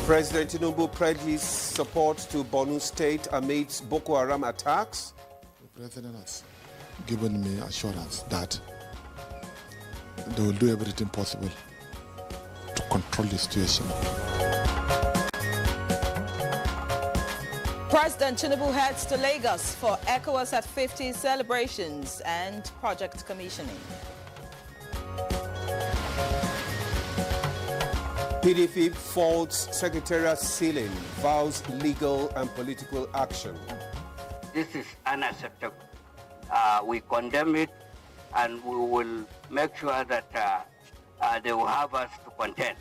President Tinubu pledged his support to Borno State amidst Boko Haram attacks. The President has given me assurance that they will do everything possible to control the situation. President Tinubu heads to Lagos for ECOWAS at 50 celebrations and project commissioning. PDP faults Secretariat ceiling, vows legal and political action. This is unacceptable. We condemn it, and we will make sure that they will have us to contend.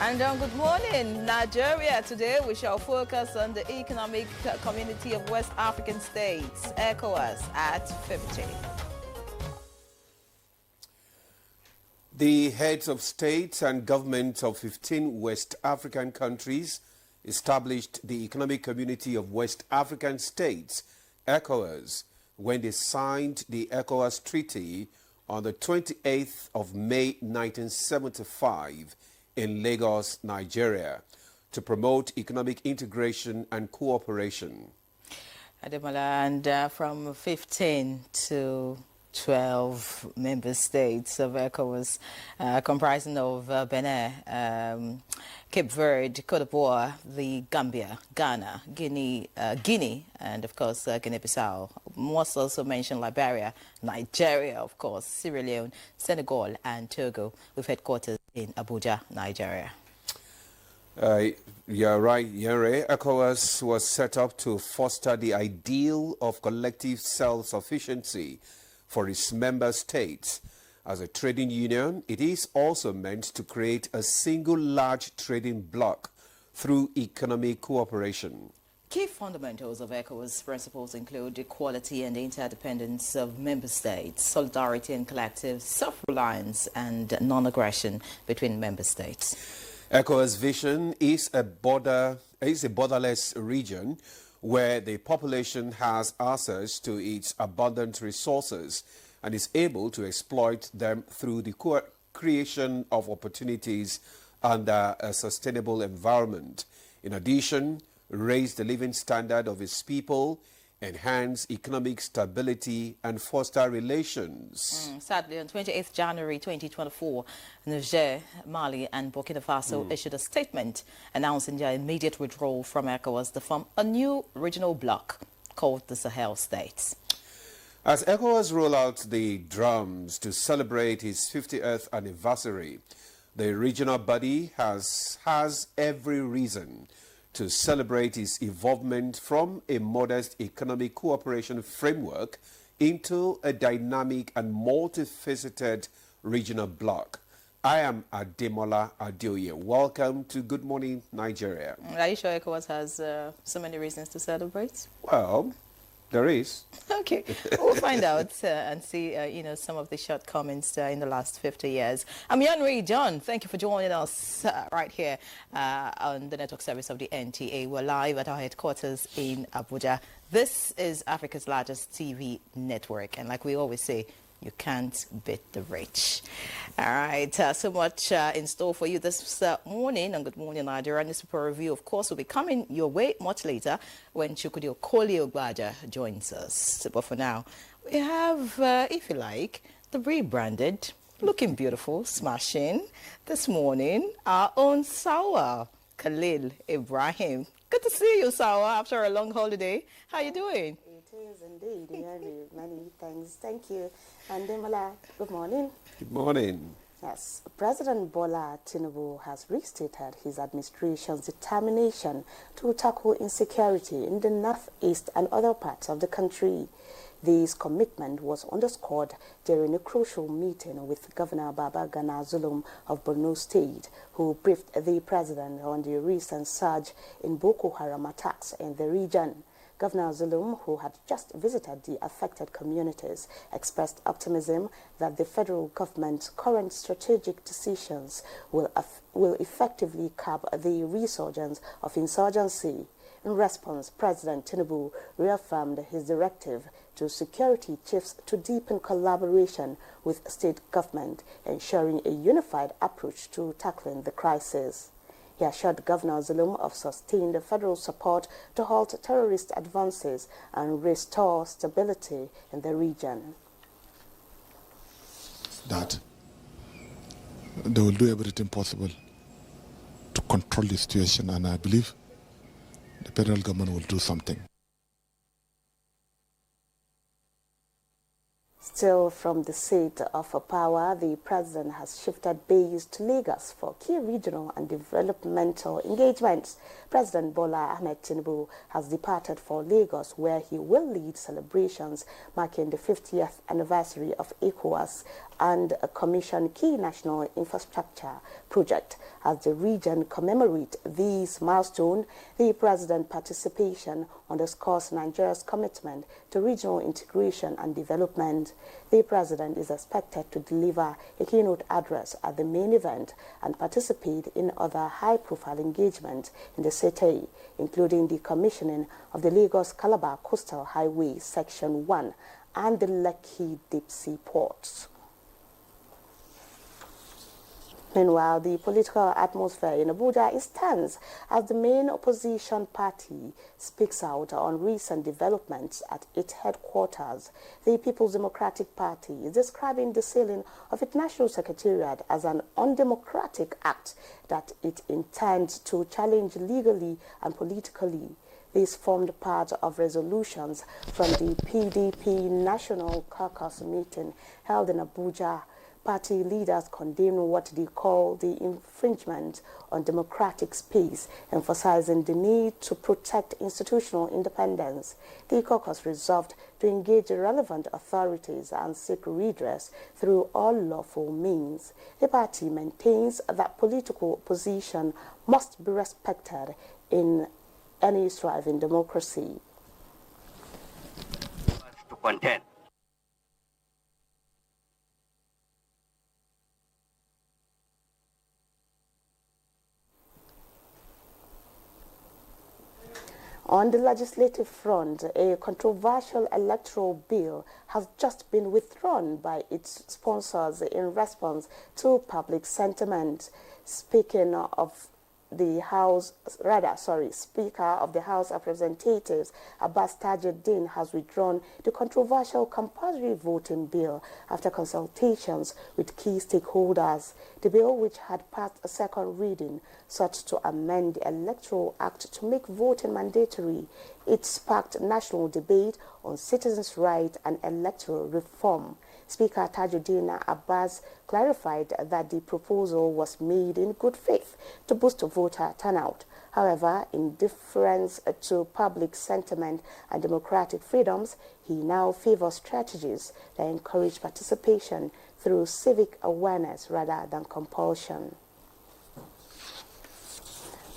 And good morning, Nigeria. Today we shall focus on the Economic Community of West African States, ECOWAS, at 50. The heads of states and governments of 15 West African countries established the Economic Community of West African States, ECOWAS, when they signed the ECOWAS Treaty on the 28th of May 1975 in Lagos, Nigeria, to promote economic integration and cooperation. Ademola, and from 15 to 12 member states of ECOWAS, comprising of Benin, Cape Verde, Cote d'Ivoire, the Gambia, Ghana, Guinea, and of course Guinea-Bissau. Must also mention Liberia, Nigeria, of course, Sierra Leone, Senegal, and Togo, with headquarters in Abuja, Nigeria. You're right, Yere. ECOWAS was set up to foster the ideal of collective self-sufficiency for its member states. As a trading union, it is also meant to create a single large trading bloc through economic cooperation. Key fundamentals of ECOWAS principles include equality and interdependence of member states, solidarity and collective self-reliance, and non-aggression between member states. ECOWAS' vision is a borderless region where the population has access to its abundant resources and is able to exploit them through the creation of opportunities under a sustainable environment. In addition, raise the living standard of its people, enhance economic stability, and foster relations. Sadly, on 28th January 2024, Niger, Mali, and Burkina Faso issued a statement announcing their immediate withdrawal from ECOWAS to form a new regional bloc called the Sahel States. As ECOWAS roll out the drums to celebrate its 50th anniversary, the regional body has every reason to celebrate its evolvement from a modest economic cooperation framework into a dynamic and multifaceted regional bloc. I am Ademola Adeoye. Welcome to Good Morning, Nigeria. Are you sure ECOWAS has so many reasons to celebrate? Well, there is. Okay, we'll find out and see, some of the shortcomings in the last 50 years. I'm Yanri John. Thank you for joining us right here on the network service of the NTA. We're live at our headquarters in Abuja. This is Africa's largest TV network, and like we always say, you can't beat the rich. All right, so much in store for you this morning on Good Morning Nigeria. This super review, of course, will be coming your way much later when Chukwudi Okoli Ogbaja joins us. But for now, we have, if you like, the rebranded, looking beautiful, smashing, this morning, our own Sawa, Khalil Ibrahim. Good to see you, Sawa, after a long holiday. How are you doing? It is indeed. Many thanks. Thank you. And Demola, good morning. Good morning. Yes, President Bola Tinubu has restated his administration's determination to tackle insecurity in the northeast and other parts of the country. This commitment was underscored during a crucial meeting with Governor Babagana Zulum of Borno State, who briefed the president on the recent surge in Boko Haram attacks in the region. Governor Zulum, who had just visited the affected communities, expressed optimism that the federal government's current strategic decisions will effectively curb the resurgence of insurgency. In response, President Tinubu reaffirmed his directive to security chiefs to deepen collaboration with state government, ensuring a unified approach to tackling the crisis. He assured Governor Zulum of sustained federal support to halt terrorist advances and restore stability in the region. That they will do everything possible to control the situation, and I believe the federal government will do something. Still from the seat of power, the president has shifted base to Lagos for key regional and developmental engagements. President Bola Ahmed Tinubu has departed for Lagos, where he will lead celebrations marking the 50th anniversary of ECOWAS and commission key national infrastructure project. As the region commemorates this milestone, the president's participation underscores Nigeria's commitment to regional integration and development. The president is expected to deliver a keynote address at the main event and participate in other high-profile engagements in the city, including the commissioning of the Lagos-Calabar Coastal Highway Section 1 and the Lekki Deep-Sea ports. Meanwhile, the political atmosphere in Abuja is tense as the main opposition party speaks out on recent developments at its headquarters. The People's Democratic Party is describing the sealing of its national secretariat as an undemocratic act that it intends to challenge legally and politically. This formed part of resolutions from the PDP National Caucus meeting held in Abuja. Party leaders condemn what they call the infringement on democratic space, emphasizing the need to protect institutional independence. The caucus resolved to engage relevant authorities and seek redress through all lawful means. The party maintains that political opposition must be respected in any thriving democracy. To contend. On the legislative front, a controversial electoral bill has just been withdrawn by its sponsors in response to public sentiment. Speaking of the Speaker of the House of Representatives, Abbas Tajuddin, has withdrawn the controversial compulsory voting bill after consultations with key stakeholders. The bill, which had passed a second reading, sought to amend the Electoral Act to make voting mandatory. It sparked national debate on citizens' rights and electoral reform. Speaker Tajuddin Abbas clarified that the proposal was made in good faith to boost voter turnout. However, in deference to public sentiment and democratic freedoms, he now favors strategies that encourage participation through civic awareness rather than compulsion.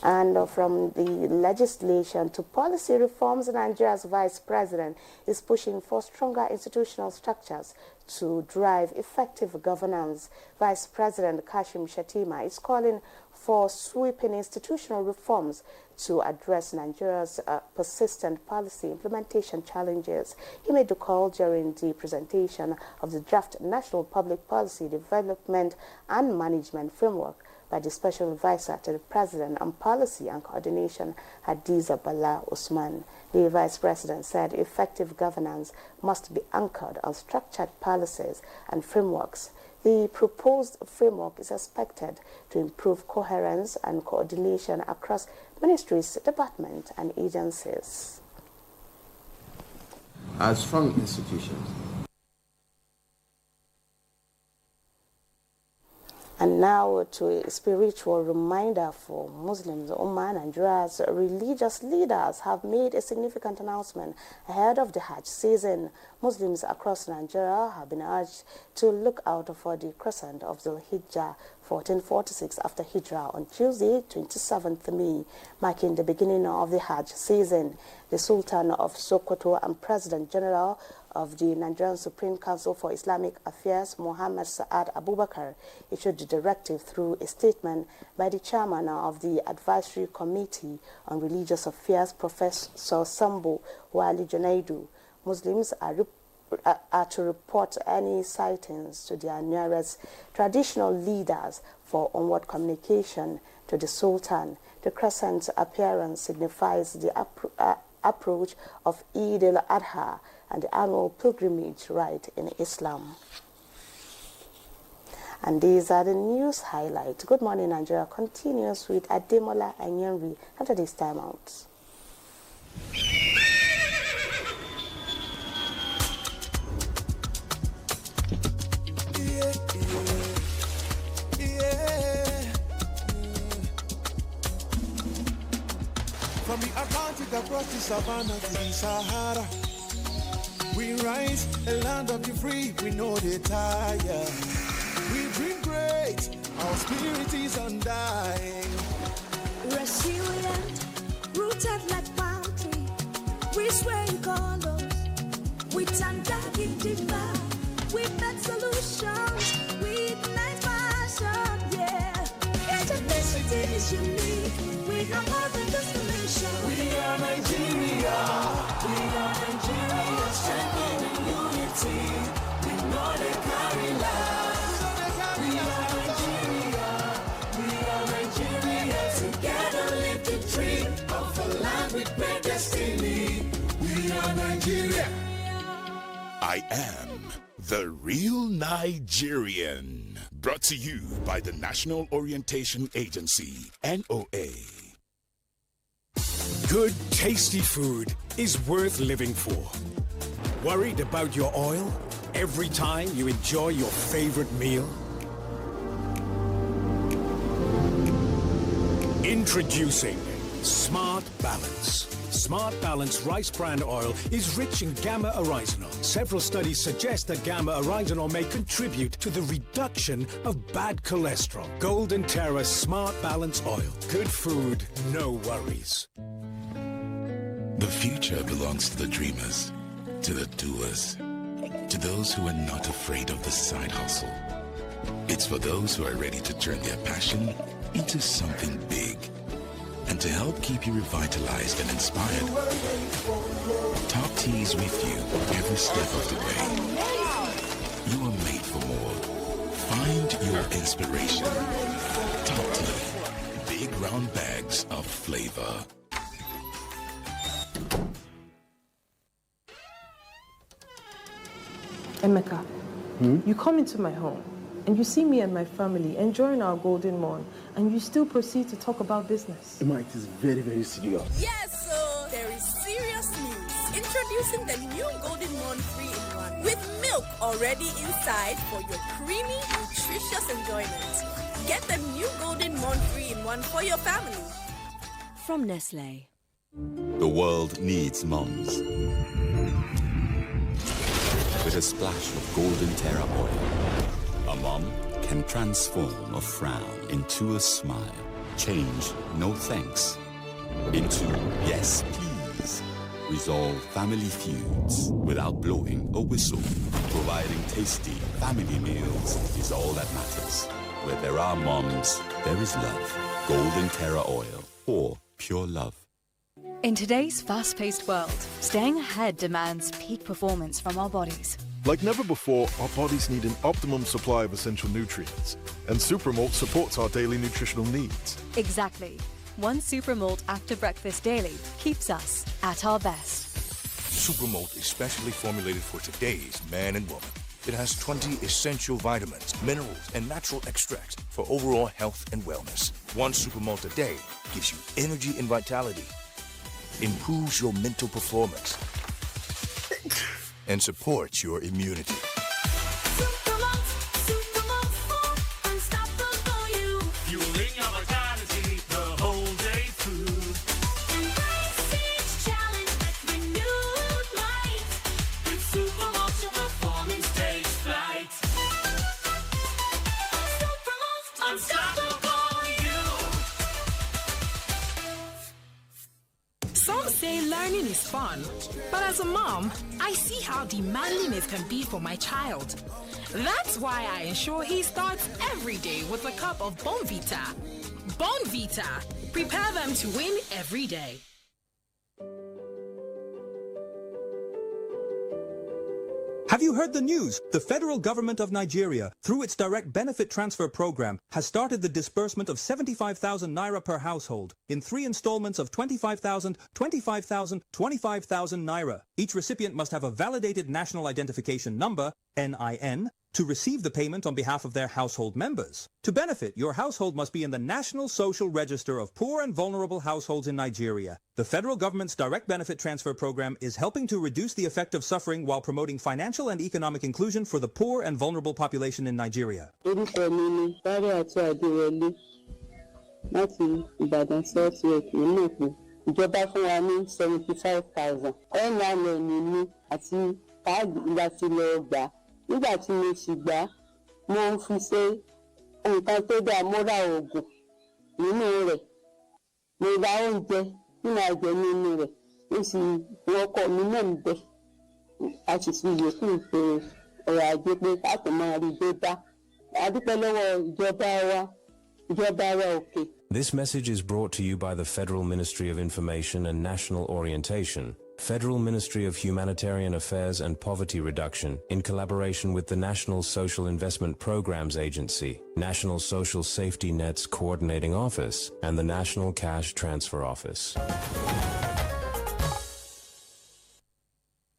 And from the legislation to policy reforms, Nigeria's Vice President is pushing for stronger institutional structures to drive effective governance. Vice President Kashim Shettima is calling for sweeping institutional reforms to address Nigeria's persistent policy implementation challenges. He made the call during the presentation of the draft National Public Policy Development and Management Framework by the Special Advisor to the President on Policy and Coordination, Hadiza Bala Usman. The Vice President said effective governance must be anchored on structured policies and frameworks. The proposed framework is expected to improve coherence and coordination across ministries, departments, and agencies. As strong institutions. And now to a spiritual reminder for Muslims. Nigeria's religious leaders have made a significant announcement ahead of the Hajj season. Muslims across Nigeria have been urged to look out for the crescent of Dhul Hijjah 1446 after Hijrah on Tuesday, 27th May, marking the beginning of the Hajj season. The Sultan of Sokoto and President General of the Nigerian Supreme Council for Islamic Affairs, Muhammad Sa'ad Abubakar, issued the directive through a statement by the chairman of the Advisory Committee on Religious Affairs, Professor Sambo Wali Junaidu. Muslims are to report any sightings to their nearest traditional leaders for onward communication to the Sultan. The crescent appearance signifies the approach of Eid al-Adha and the annual pilgrimage rite in Islam. And these are the news highlights. Good Morning Nigeria continues with Ademola Anyanri after this time out. From the Atlantic across the savannah to the Sahara, we rise, a land of the free, we know they tire. We dream great, our spirit is undying. Resilient, rooted like palm tree, we sway in colors, with undying demand. We make solutions, we ignite passion, yeah. Diversity is unique, we have more than destination. We are Nigeria, strengthening unity, we know they carry lives. We are Nigeria, together live the dream of a land with great destiny. We are Nigeria. I am the real Nigerian. Brought to you by the National Orientation Agency, NOA. Good, tasty food is worth living for. Worried about your oil every time you enjoy your favorite meal? Introducing Smart Balance. Smart Balance rice bran oil is rich in gamma-oryzanol. Several studies suggest that gamma-oryzanol may contribute to the reduction of bad cholesterol. Golden Terra Smart Balance oil. Good food, no worries. The future belongs to the dreamers, to the doers, to those who are not afraid of the side hustle. It's for those who are ready to turn their passion into something big. And to help keep you revitalized and inspired, Top Tea is with you every step of the way. You are made for more. Find your inspiration. Top Tea. Big round bags of flavor. Emeka, you come into my home and you see me and my family enjoying our golden morn, and you still proceed to talk about business. Emma, it is very, very serious. Yes, so there is serious news. Introducing the new Golden Morn 3-in-1 with milk already inside for your creamy, nutritious enjoyment. Get the new Golden Morn 3-in-1 for your family. From Nestle. The world needs moms. With a splash of Golden Terra oil, a mom can transform a frown into a smile. Change no thanks into yes please. Resolve family feuds without blowing a whistle. Providing tasty family meals is all that matters. Where there are moms, there is love. Golden Terra oil, for pure love. In today's fast-paced world, staying ahead demands peak performance from our bodies. Like never before, our bodies need an optimum supply of essential nutrients, and Supermalt supports our daily nutritional needs. Exactly. One Supermalt after breakfast daily keeps us at our best. Supermalt is specially formulated for today's man and woman. It has 20 essential vitamins, minerals, and natural extracts for overall health and wellness. One Supermalt a day gives you energy and vitality, improves your mental performance, and supports your immunity. Fueling your vitality the whole day through. Embrace each challenge with renewed might. With Supermalt, your performance takes flight. Supermalt say learning is fun, but as a mom, I see how demanding it can be for my child. That's why I ensure he starts every day with a cup of Bonvita. Bonvita. Prepare them to win every day. Have you heard the news? The federal government of Nigeria, through its direct benefit transfer program, has started the disbursement of 75,000 naira per household in 3 installments of 25,000, 25,000, 25,000 naira. Each recipient must have a validated national identification number, NIN, to receive the payment on behalf of their household members. To benefit, your household must be in the National Social Register of Poor and Vulnerable Households in Nigeria. The federal government's direct benefit transfer program is helping to reduce the effect of suffering while promoting financial and economic inclusion for the poor and vulnerable population in Nigeria. Ìjọba fún wa ní 75,000. NIN mi ní àti káàdì láti lọ gbà. Nígbà tí mo sì gbà, mo ń fi ṣe nǹkan tó dáa, mo ra oògùn nínú rẹ̀. Mo ra oúnjẹ tí màá jẹ nínú rẹ̀. Mo sì wọkọ̀ mi náà ń bẹ̀. A sì fi yòókù ṣe ọ̀rọ̀ ajé pé káàtó máa rí dé bá. A dúpẹ́ lọ́wọ́ ìjọba wa òkè. This message is brought to you by the Federal Ministry of Information and National Orientation, Federal Ministry of Humanitarian Affairs and Poverty Reduction, in collaboration with the National Social Investment Programs Agency, National Social Safety Net's Coordinating Office, and the National Cash Transfer Office.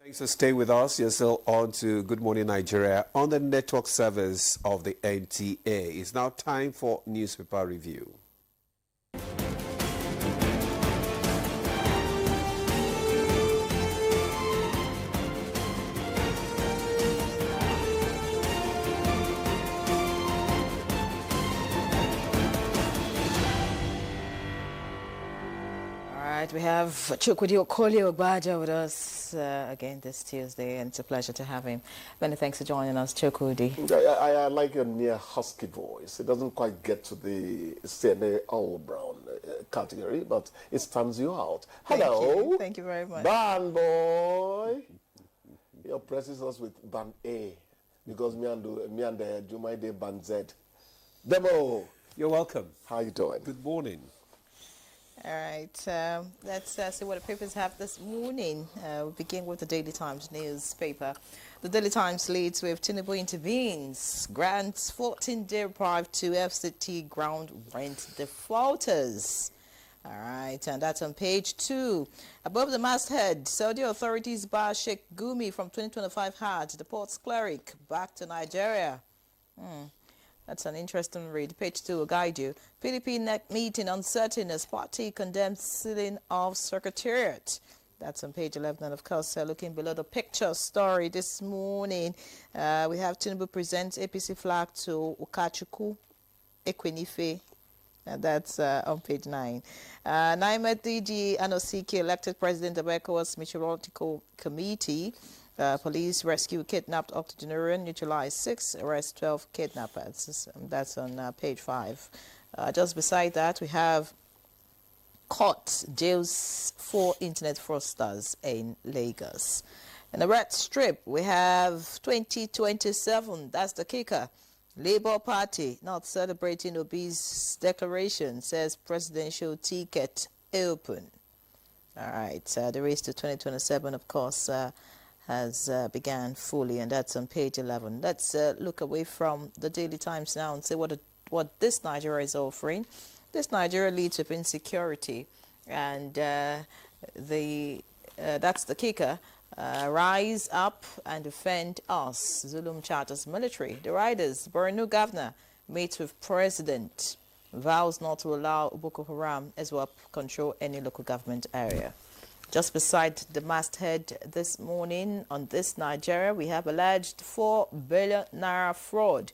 Thanks for staying with us. You're still on to Good Morning Nigeria on the network service of the NTA. It's now time for newspaper review. We have Chukwudi Okolie-Ogbaja with us again this Tuesday, and it's a pleasure to have him. Many thanks for joining us, Chukwudi. I like your near husky voice. It doesn't quite get to the CNA all-brown category, but it stands you out. Hello. Thank you very much. Band boy. You're pressing us with band A, because me and Jumaide band Z. Demo. You're welcome. How you doing? Good morning. All right, let's see what the papers have this morning. We'll begin with the Daily Times newspaper. The Daily Times leads with Tinubu intervenes, grants 14-day reprieve to FCT ground rent defaulters. All right, and that's on page 2. Above the masthead, Saudi authorities bar Sheikh Gumi from 2025 Hajj, the port's cleric, back to Nigeria. That's an interesting read. Page 2 will guide you. PDP NEC meeting uncertain as party condemns sealing of secretariat. That's on page 11. And of course, looking below the picture story this morning, we have Tinubu presents APC flag to Ukachukwu Ekwenife. That's on page 9. Naimet DG Anosike elected president of ECOWAS Meteorological Committee. Police rescue kidnapped octogenarian, neutralized 6, arrest 12 kidnappers. That's on page 5. Just beside that, we have court jails 4 internet fraudsters in Lagos. In the red strip, we have 2027. That's the kicker. Labour Party not celebrating Obi's declaration, says presidential ticket open. All right, the race to 2027, of course, has began fully, and that's on page 11. Let's look away from the Daily Times now and see what this Nigeria is offering. This Nigeria leads with insecurity, and that's the kicker. Rise up and defend us. Zulum charters military. The riders, Borno governor, meets with president, vows not to allow Boko Haram as well control any local government area. Just beside the masthead this morning on This Nigeria, we have alleged 4 billion naira fraud.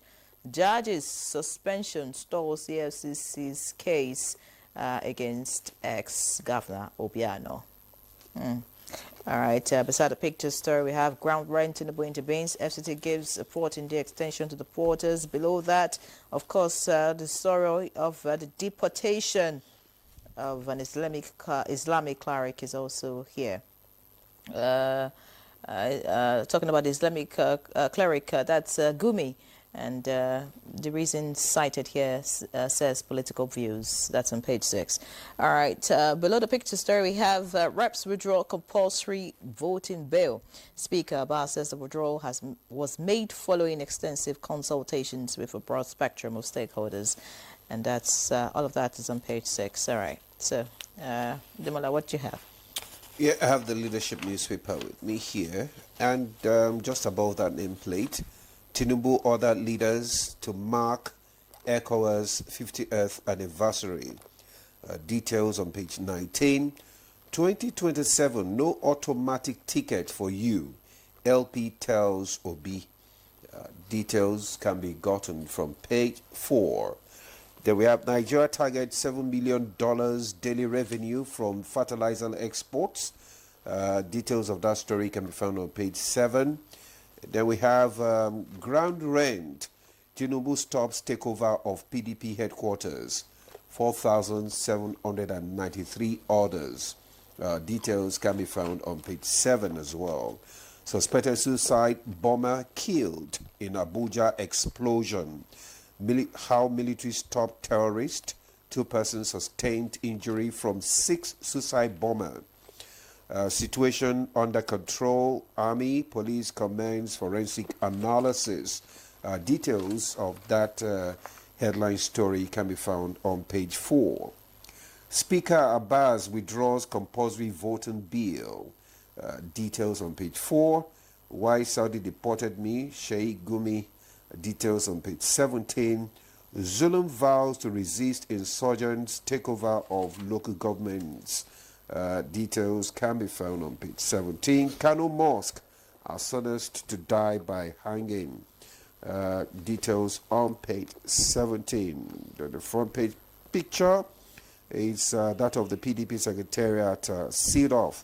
Judges' suspension stalls the FCC's case against ex-governor Obiano. All right, beside the picture story, we have ground rent in the intervenes. FCT gives a 14-day extension to the porters. Below that, of course, the story of the deportation of an Islamic cleric is also here. Talking about the Islamic cleric, that's Gumi. And the reason cited here says political views. That's on page 6. All right. Below the picture story, we have reps withdraw compulsory voting bill. Speaker Abbas says the withdrawal was made following extensive consultations with a broad spectrum of stakeholders. And that's all of that is on page 6. All right. So, Demola, what do you have? Yeah, I have the leadership newspaper with me here. And just above that nameplate, Tinubu ordered leaders to mark ECOWA's 50th anniversary. Details on page 19. 2027, no automatic ticket for you, LP tells Obi. Details can be gotten from page 4. Then we have Nigeria target $7 million daily revenue from fertilizer exports. Details of that story can be found on page 7. Then we have ground rent. Tinubu stops takeover of PDP headquarters. 4,793 orders. Details can be found on page 7 as well. Suspected suicide bomber killed in Abuja explosion. How military stopped terrorist. 2 persons sustained injury from 6 suicide bomber. Situation under control. Army, police commence forensic analysis. Details of that headline story can be found on page 4. Speaker Abbas withdraws compulsory voting bill. Details on page 4. Why Saudi deported me. Sheikh Gumi. Details on page 17. Zulum vows to resist insurgents' takeover of local governments. Details can be found on page 17. Kano Mosque are sentenced to die by hanging. Details on page 17. The front page picture is that of the PDP Secretariat sealed off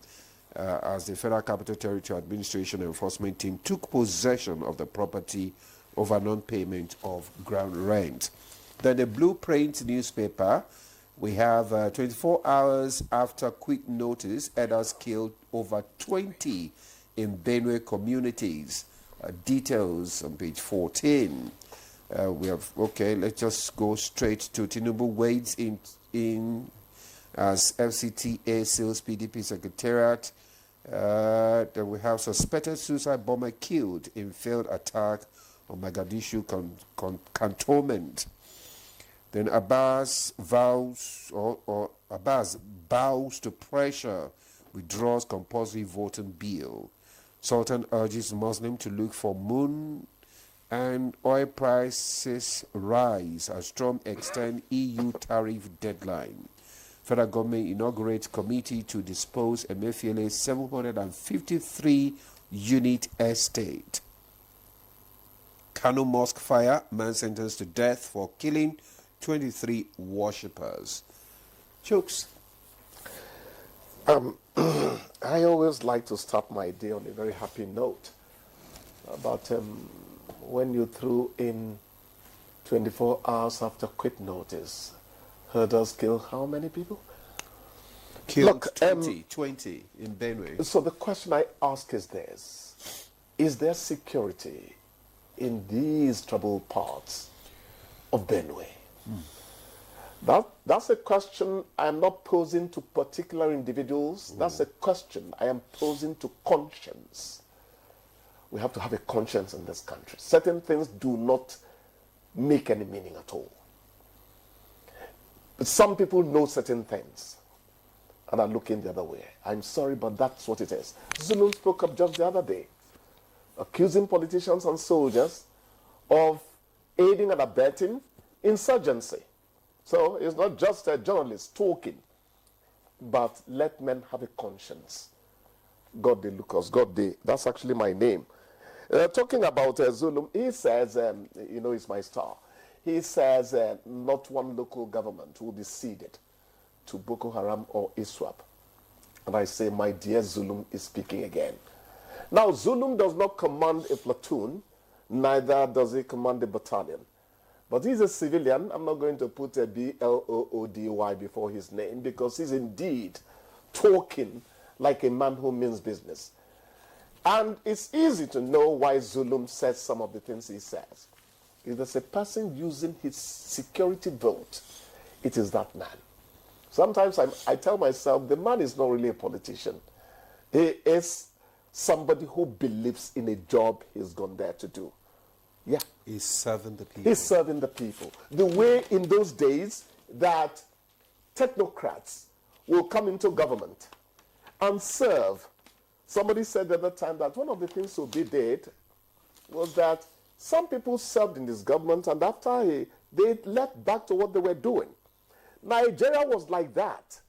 as the Federal Capital Territory Administration Enforcement Team took possession of the property over non-payment of ground rent. Then the Blueprint newspaper, we have 24 hours after quick notice, elders killed over 20 in Benue communities. Details on page 14. Let's just go straight to Tinubu wades in as FCTA sales PDP Secretariat. Then we have suspected suicide bomber killed in failed attack on Mogadishu cantonment. Then Abbas bows to pressure, withdraws compulsory voting bill. Sultan urges Muslim to look for moon, and oil prices rise as Trump extend EU tariff deadline. Federal government inaugurates committee to dispose Emefiele's 753 unit estate. Kano Mosque fire, man sentenced to death for killing 23 worshippers. Chooks. I always like to start my day on a very happy note. But when you threw in 24 hours after quick notice, herders kill how many people? Killed 20 in Benue. So the question I ask is this: is there security in these troubled parts of Benue? That's a question I am not posing to particular individuals. That's a question I am posing to conscience. We have to have a conscience in this country. Certain things do not make any meaning at all. But some people know certain things and are looking the other way. I'm sorry, but that's what it is. Zulu spoke up just the other day, accusing politicians and soldiers of aiding and abetting insurgency. So it's not just a journalist talking, but let men have a conscience. God they look us, God they, that's actually my name. Talking about Zulum, he says, it's my star. He says not one local government will be ceded to Boko Haram or ISWAP. And I say, my dear, Zulum is speaking again. Now, Zulum does not command a platoon, neither does he command a battalion. But he's a civilian. I'm not going to put a B-L-O-O-D-Y before his name because he's indeed talking like a man who means business. And it's easy to know why Zulum says some of the things he says. If there's a person using his security vote, it is that man. Sometimes I tell myself, the man is not really a politician. He is somebody who believes in a job he's gone there to do. Yeah. He's serving the people. He's serving the people. The way in those days that technocrats will come into government and serve. Somebody said the other time that one of the things Obi did was that some people served in this government and after they left back to what they were doing. Nigeria was like that.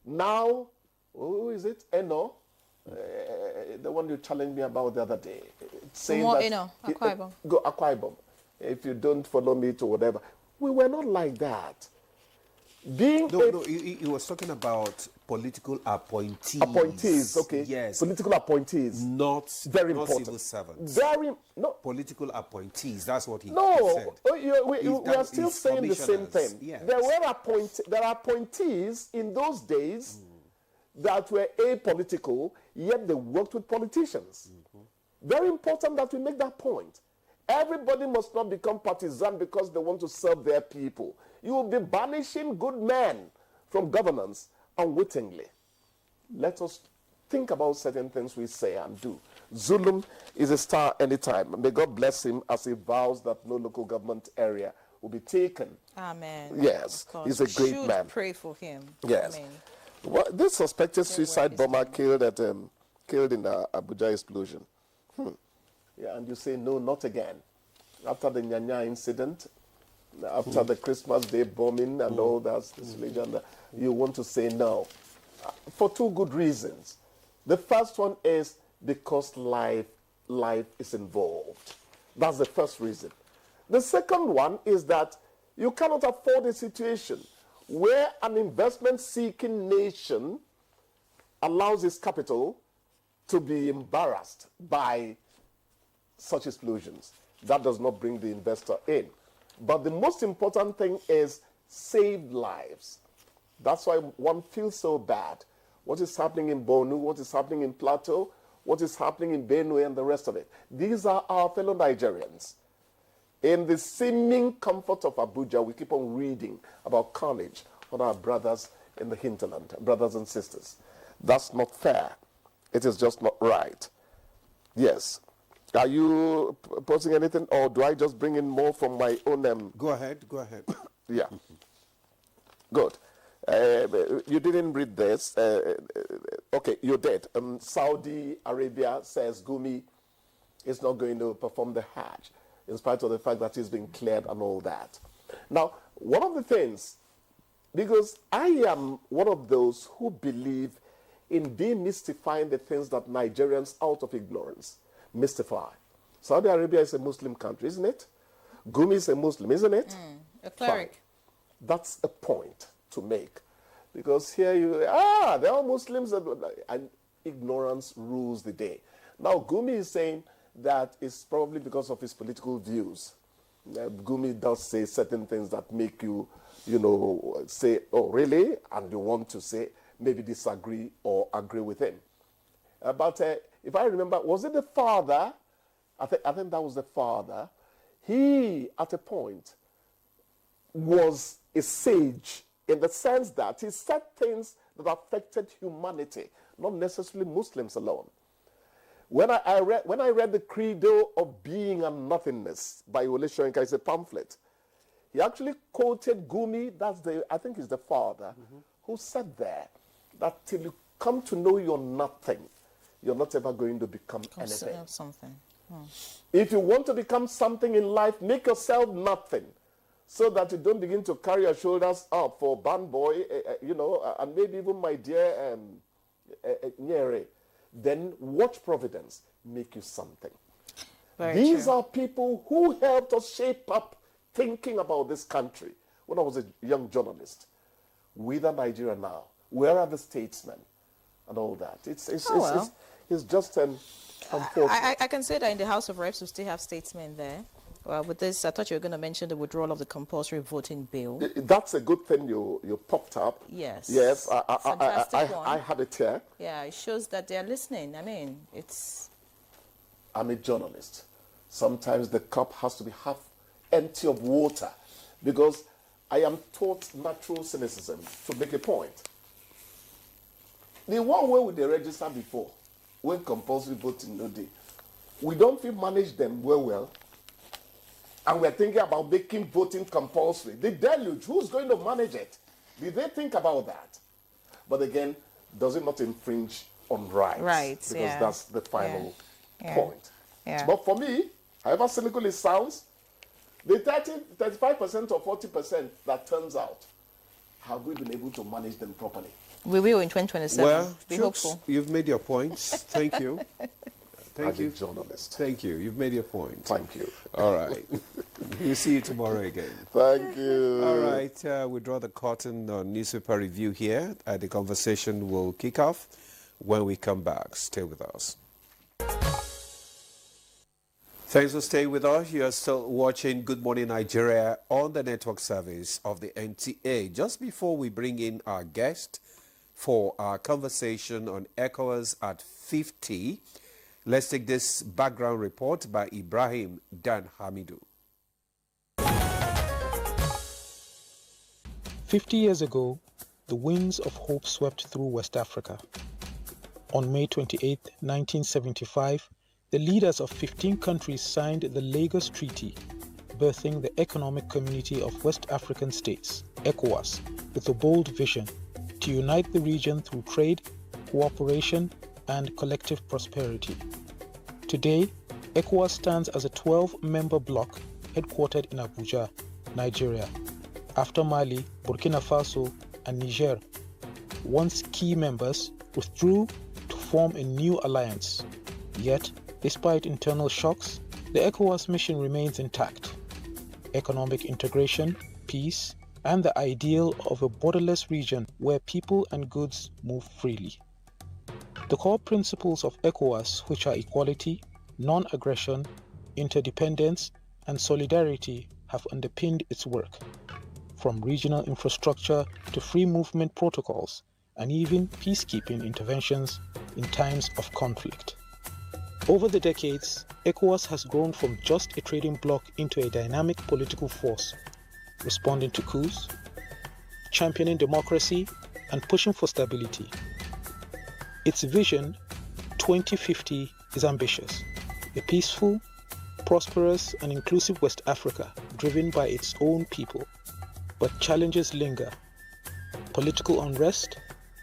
Now, who is it? Eno, the one you challenged me about the other day. Saying that Eno, Akwa Ibom. Go Akwa Ibom. If you don't follow me to whatever. We were not like that. He was talking about political appointees. Appointees, okay. Yes. Political appointees. Not important. Civil servants. No. Political appointees. That's what he said. We are still he's saying the same thing. Yes. There are appointees in those days that were apolitical, yet they worked with politicians. Very important that we make that point. Everybody must not become partisan because they want to serve their people. You will be banishing good men from governance unwittingly. Let us think about certain things we say and do. Zulum is a star anytime. May God bless him as he vows that no local government area will be taken. Amen. Yes, he's a great man. Pray for him. Yes. Amen. Well, this suspected suicide bomber killed in the Abuja explosion. Yeah, and you say, no, not again. After the Nyanya incident, after the Christmas Day bombing and all that, you want to say no. For two good reasons. The first one is because life is involved. That's the first reason. The second one is that you cannot afford a situation where an investment-seeking nation allows its capital to be embarrassed by such explosions. That does not bring the investor in. But the most important thing is save lives. That's why one feels so bad. What is happening in Borno, what is happening in Plateau, what is happening in Benue and the rest of it. These are our fellow Nigerians. In the seeming comfort of Abuja, we keep on reading about carnage on our brothers in the hinterland, brothers and sisters. That's not fair. It is just not right. Yes. Are you posing anything, or do I just bring in more from my own? Go ahead. Yeah. Good. You didn't read this. Okay, you did. Saudi Arabia says Gumi is not going to perform the Hajj, in spite of the fact that he's been cleared and all that. Now, one of the things, because I am one of those who believe in demystifying the things that Nigerians, out of ignorance, mystify. Saudi Arabia is a Muslim country, isn't it? Gumi is a Muslim, isn't it? A cleric. Fine. That's a point to make. Because here they're all Muslims, and ignorance rules the day. Now, Gumi is saying that it's probably because of his political views. Gumi does say certain things that make you, say, oh, really? And you want to say, maybe disagree or agree with him. But if I remember, was it the father? I think that was the father. He, at a point, was a sage in the sense that he said things that affected humanity, not necessarily Muslims alone. When I read the Credo of Being and Nothingness by Wole Soyinka, it's a pamphlet. He actually quoted Gumi, I think he's the father, who said there that till you come to know you're nothing, you're not ever going to become anything. Something. If you want to become something in life, make yourself nothing, so that you don't begin to carry your shoulders up for band boy, and maybe even my dear Nyere. Then watch Providence make you something. These are people who helped us shape up thinking about this country when I was a young journalist. Where are Nigeria now? Where are the statesmen? And all that. It's just unfortunate. I can say that in the House of Reps we still have statesmen there. Well, with this, I thought you were going to mention the withdrawal of the compulsory voting bill. That's a good thing you popped up. Yes. Yes, Fantastic one. I have it here. Yeah, it shows that they're listening. I mean, I'm a journalist. Sometimes the cup has to be half empty of water because I am taught natural cynicism to make a point. The one way they register before, when compulsory voting no day, we don't feel manage them well. And we're thinking about making voting compulsory. The deluge, who's going to manage it? Did they think about that? But again, does it not infringe on rights? Right, because that's the final point. Yeah. But for me, however cynical it sounds, the 35% or 40% that turns out, have we been able to manage them properly? We will in 2027. Well, Be hopeful. You've made your points. Thank you. Thank you. Journalist. Thank you. You've made your point. Thank you. All right. We'll see you tomorrow again. Thank you. All right. We draw the curtain on newspaper review here. The conversation will kick off when we come back. Stay with us. Thanks for staying with us. You are still watching Good Morning Nigeria on the network service of the NTA. Just before we bring in our guest for our conversation on ECOWAS at 50, let's take this background report by Ibrahim Dan Hamidu. 50 years ago, the winds of hope swept through West Africa. On May 28, 1975, the leaders of 15 countries signed the Lagos Treaty, birthing the Economic Community of West African States, ECOWAS, with a bold vision to unite the region through trade, cooperation, and collective prosperity. Today, ECOWAS stands as a 12-member bloc headquartered in Abuja, Nigeria. After Mali, Burkina Faso, and Niger, once key members, withdrew to form a new alliance. Yet, despite internal shocks, the ECOWAS mission remains intact. Economic integration, peace, and the ideal of a borderless region where people and goods move freely. The core principles of ECOWAS, which are equality, non-aggression, interdependence, and solidarity, have underpinned its work, from regional infrastructure to free movement protocols, and even peacekeeping interventions in times of conflict. Over the decades, ECOWAS has grown from just a trading bloc into a dynamic political force, responding to coups, championing democracy, and pushing for stability. Its vision, 2050, is ambitious: a peaceful, prosperous, and inclusive West Africa driven by its own people. But challenges linger: political unrest,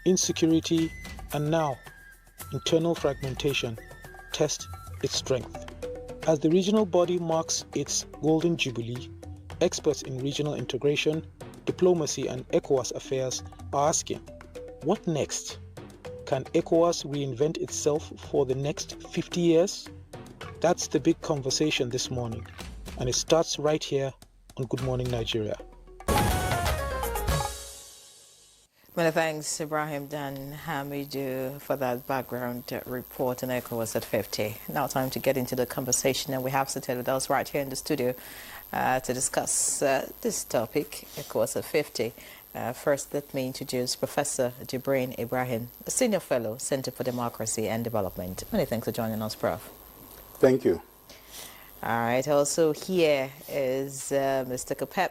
insecurity, and now, internal fragmentation test its strength. As the regional body marks its Golden Jubilee, experts in regional integration, diplomacy, and ECOWAS affairs are asking, what next? Can ECOWAS reinvent itself for the next 50 years? That's the big conversation this morning, and it starts right here on Good Morning Nigeria. Many thanks, Ibrahim Dan Hamidu, for that background report on ECOWAS at 50. Now time to get into the conversation, and we have seated with us right here in the studio to discuss this topic, ECOWAS at 50. First, let me introduce Professor Jibril Ibrahim, a senior fellow, Center for Democracy and Development. Many thanks for joining us, Prof. Thank you. All right, also here is Mr. Kapep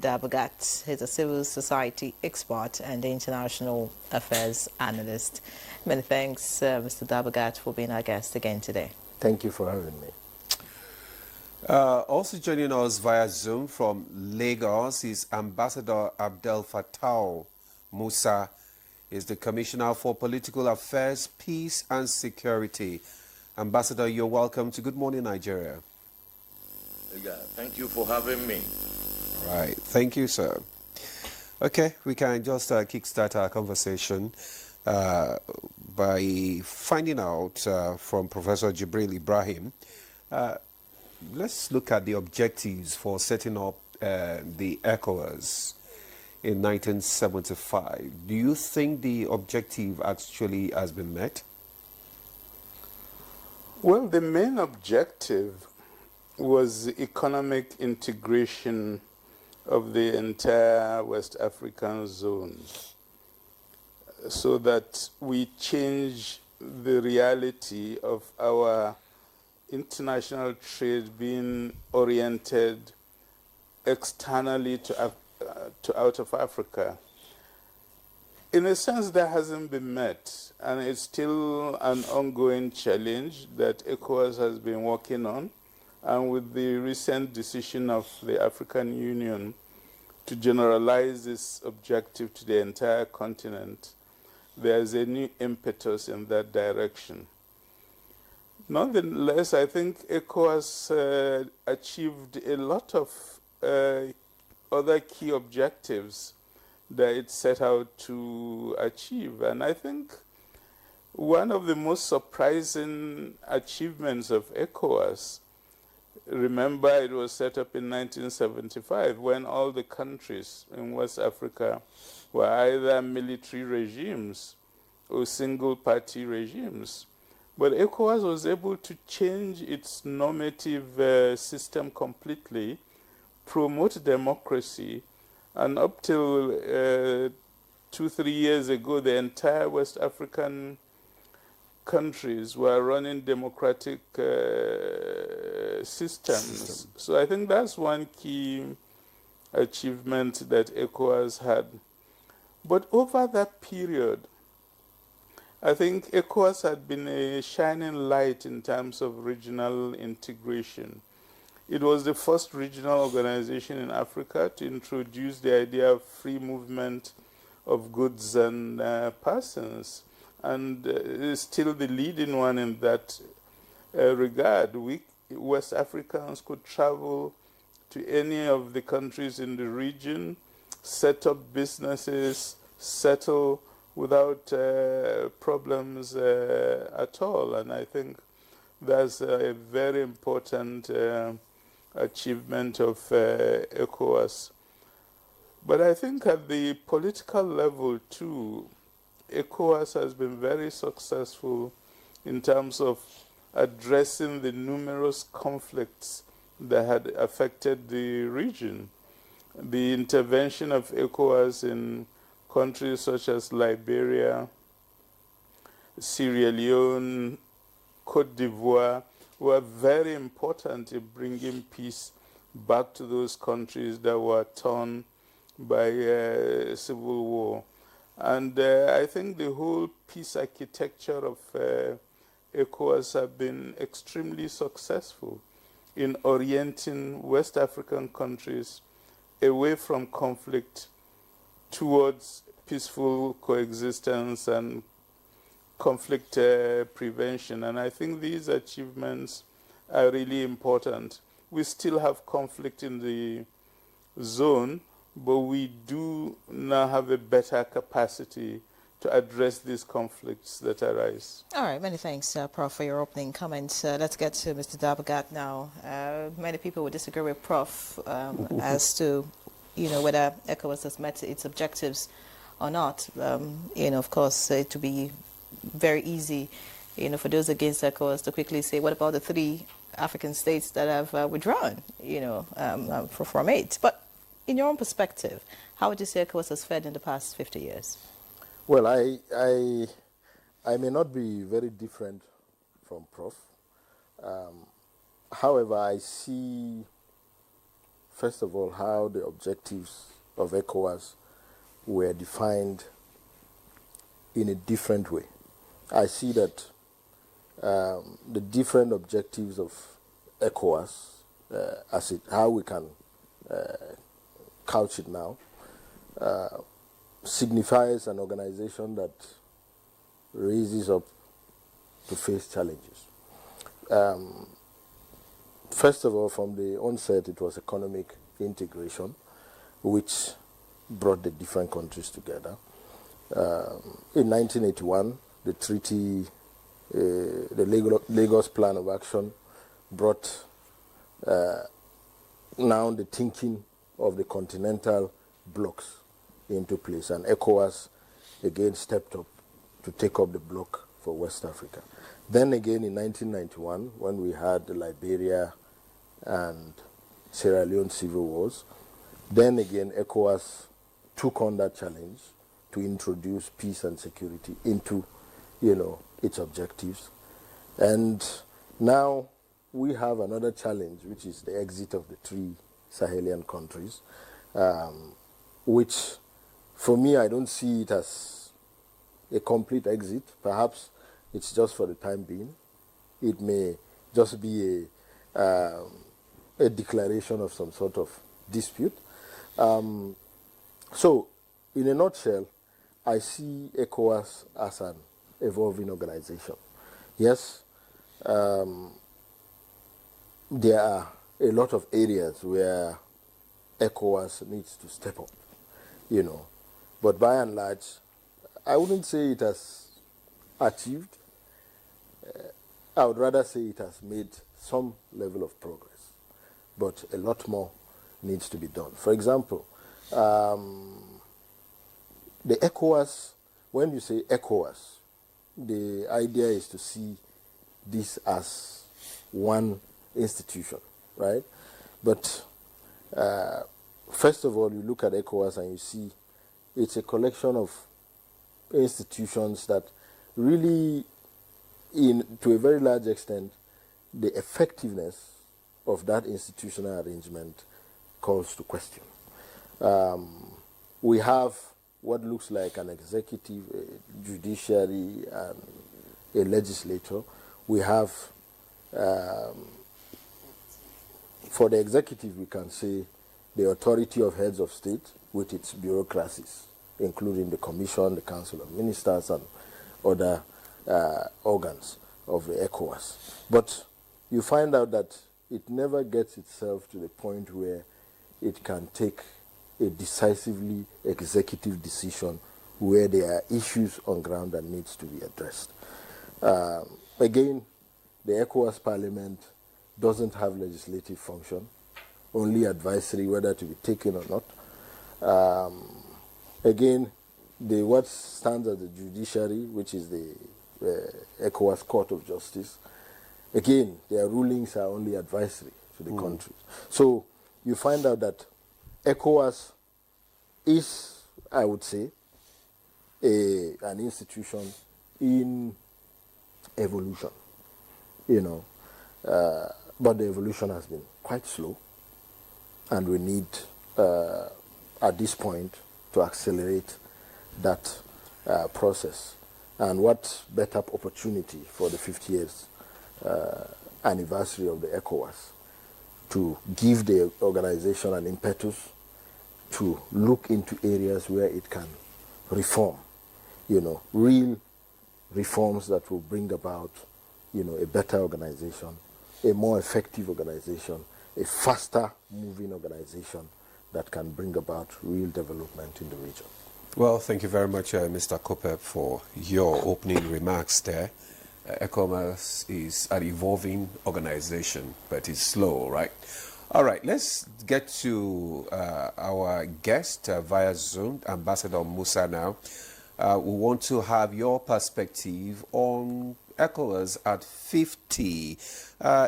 Dabagat. He's a civil society expert and international affairs analyst. Many thanks, Mr. Dabagat, for being our guest again today. Thank you for having me. Also joining us via Zoom from Lagos is Ambassador Abdel Fattah Musa. Is the Commissioner for Political Affairs, Peace and Security. Ambassador, you're welcome to Good Morning Nigeria. Yeah, thank you for having me. Right. Thank you, sir. Okay, we can just kickstart our conversation by finding out from Professor Jibril Ibrahim. Let's look at the objectives for setting up the ECOWAS in 1975. Do you think the objective actually has been met? Well, the main objective was the economic integration of the entire West African zone, so that we change the reality of our international trade being oriented externally to out of Africa. In a sense, that hasn't been met, and it's still an ongoing challenge that ECOWAS has been working on. And with the recent decision of the African Union to generalize this objective to the entire continent, there's a new impetus in that direction. Nonetheless, I think ECOWAS achieved a lot of other key objectives that it set out to achieve. And I think one of the most surprising achievements of ECOWAS, remember it was set up in 1975 when all the countries in West Africa were either military regimes or single-party regimes. But ECOWAS was able to change its normative system completely, promote democracy, and up till 2-3 years ago, the entire West African countries were running democratic systems. So I think that's one key achievement that ECOWAS had. But over that period, I think ECOWAS had been a shining light in terms of regional integration. It was the first regional organization in Africa to introduce the idea of free movement of goods and persons, and is still the leading one in that regard. We West Africans could travel to any of the countries in the region, set up businesses, settle without problems at all. And I think that's a very important achievement of ECOWAS. But I think at the political level too, ECOWAS has been very successful in terms of addressing the numerous conflicts that had affected the region. The intervention of ECOWAS in countries such as Liberia, Sierra Leone, Cote d'Ivoire were very important in bringing peace back to those countries that were torn by civil war. And I think the whole peace architecture of ECOWAS have been extremely successful in orienting West African countries away from conflict towards peaceful coexistence and conflict prevention. And I think these achievements are really important. We still have conflict in the zone, but we do now have a better capacity to address these conflicts that arise. All right, many thanks, Prof, for your opening comments. Let's get to Mr. Dabagat now. Many people would disagree with Prof as to, whether ECOWAS has met its objectives or not. Of course, it would be very easy, for those against ECOWAS to quickly say, what about the 3 African states that have withdrawn, from it? But in your own perspective, how would you say ECOWAS has fared in the past 50 years? Well, I may not be very different from Prof. However, I see, first of all, how the objectives of ECOWAS were defined in a different way. I see that the different objectives of ECOWAS, how we can couch it now, signifies an organization that raises up to face challenges. First of all, from the onset, it was economic integration, which brought the different countries together. In 1981, the treaty, the Lagos Plan of Action, brought now the thinking of the continental blocks into place, and ECOWAS again stepped up to take up the block for West Africa. Then again in 1991, when we had the Liberia and Sierra Leone civil wars. Then again, ECOWAS took on that challenge to introduce peace and security into, its objectives. And now we have another challenge, which is the exit of the 3 Sahelian countries, which, for me, I don't see it as a complete exit. Perhaps it's just for the time being. It may just be a declaration of some sort of dispute. So, in a nutshell, I see ECOWAS as an evolving organization. Yes, there are a lot of areas where ECOWAS needs to step up, But by and large, I wouldn't say it has achieved. I would rather say it has made some level of progress, but a lot more needs to be done. For example, the ECOWAS, when you say ECOWAS, the idea is to see this as one institution, right? But first of all, you look at ECOWAS and you see it's a collection of institutions that really, to a very large extent, the effectiveness of that institutional arrangement calls to question. We have what looks like an executive, a judiciary, and a legislature. We have, for the executive, we can say the authority of heads of state with its bureaucracies, including the Commission, the Council of Ministers, and other organs of the ECOWAS. But you find out that it never gets itself to the point where it can take a decisively executive decision where there are issues on ground that needs to be addressed. Again, the ECOWAS Parliament doesn't have legislative function, only advisory whether to be taken or not. Again, what stands as the judiciary, which is the ECOWAS Court of Justice, again, their rulings are only advisory to the countries. So you find out that ECOWAS is, I would say, an institution in evolution, but the evolution has been quite slow, and we need, at this point, to accelerate that process. And what better opportunity for the 50 years anniversary of the ECOWAS to give the organization an impetus to look into areas where it can reform, real reforms that will bring about, a better organization, a more effective organization, a faster moving organization that can bring about real development in the region. Well, thank you very much, Mr. Kopep, for your opening remarks there. ECOWAS is an evolving organization, but it's slow, right? All right, let's get to our guest via Zoom, Ambassador Musa now. We want to have your perspective on ECOWAS at 50.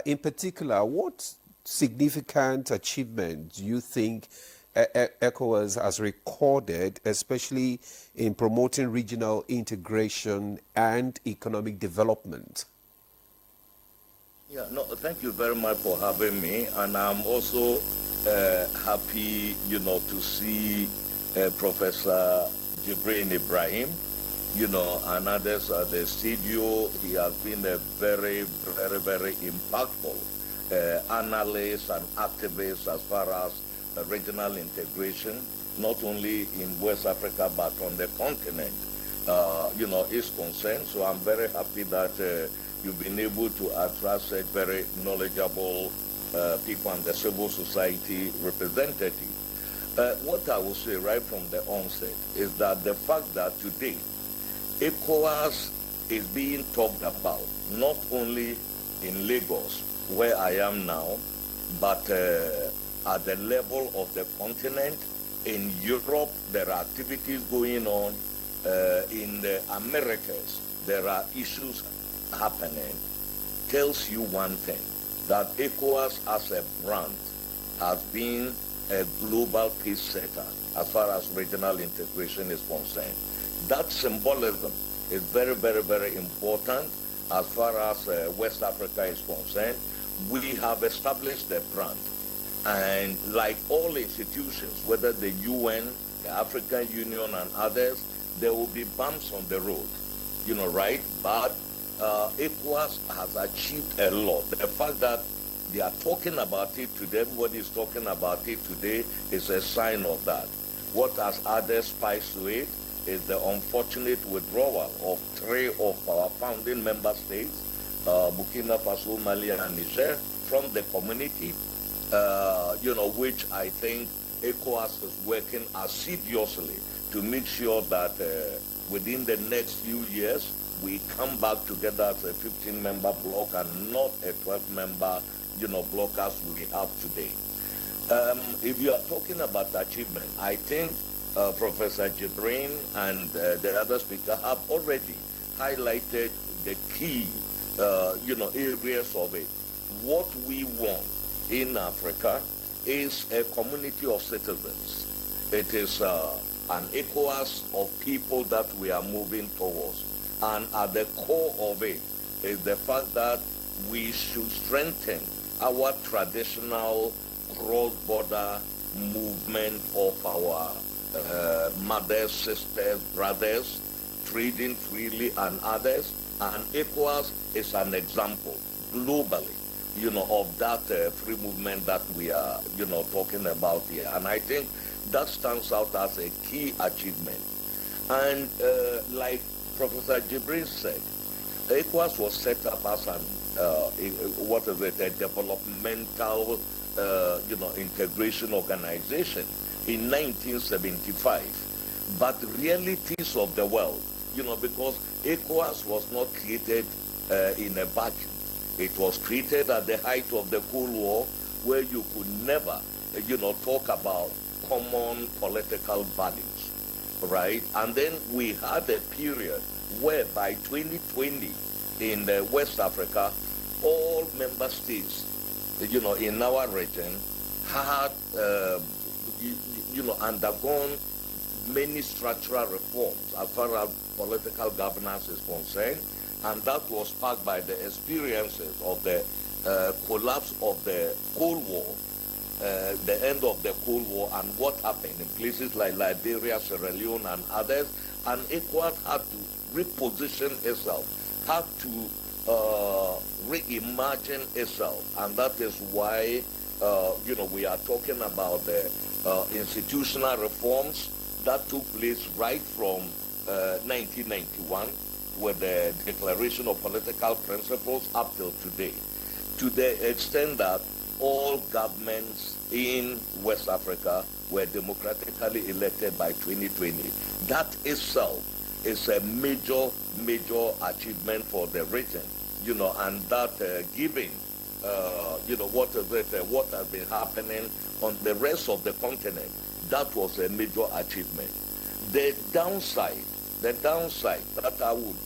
In particular, what significant achievement do you think ECOWAS has recorded, especially in promoting regional integration and economic development? Yeah, no, thank you very much for having me, and I'm also happy, to see Professor Jibril Ibrahim, and others at the studio. He has been a very, very, very impactful analyst and activist as far as regional integration, not only in West Africa but on the continent, is concerned. So I'm very happy that you've been able to attract such very knowledgeable people and the civil society representative. What I will say right from the onset is that the fact that today ECOWAS is being talked about not only in Lagos, where I am now, but at the level of the continent. In Europe, there are activities going on. In the Americas, there are issues happening. Tells you one thing, that ECOWAS as a brand has been a global peace setter as far as regional integration is concerned. That symbolism is very, very, very important as far as West Africa is concerned. We have established the brand. And like all institutions, whether the UN, the African Union and others, there will be bumps on the road, right? But ECOWAS has achieved a lot. The fact that they are talking about it today, everybody is talking about it today, is a sign of that. What has added spice to it is the unfortunate withdrawal of 3 of our founding member states, Burkina Faso, Mali, and Niger, from the community, which I think ECOWAS is working assiduously to make sure that within the next few years, we come back together as a 15-member bloc and not a 12-member, bloc as we have today. If you are talking about achievement, I think Professor Jibrin and the other speaker have already highlighted the key, areas of it. What we want in Africa is a community of citizens. It is an ECOWAS of people that we are moving towards. And at the core of it is the fact that we should strengthen our traditional cross-border movement of our mothers, sisters, brothers, trading freely and others. And ECOWAS is an example globally, of that free movement that we are, talking about here. And I think that stands out as a key achievement. And like Professor Jibrin said, ECOWAS was set up as a developmental, integration organization in 1975. But realities of the world, because ECOWAS was not created in a vacuum. It was created at the height of the Cold War, where you could never, talk about common political values, right? And then we had a period where by 2020 in West Africa, all member states, in our region had, undergone many structural reforms as far as political governance is concerned. And that was sparked by the experiences of the collapse of the Cold War, the end of the Cold War, and what happened in places like Liberia, Sierra Leone, and others. And ECOWAS had to reposition itself, had to reimagine itself. And that is why, we are talking about the institutional reforms that took place right from 1991 with the Declaration of Political Principles up till today, to the extent that all governments in West Africa were democratically elected by 2020. That itself is a major, major achievement for the region, and that giving, what has been happening on the rest of the continent, that was a major achievement. The downside that I would,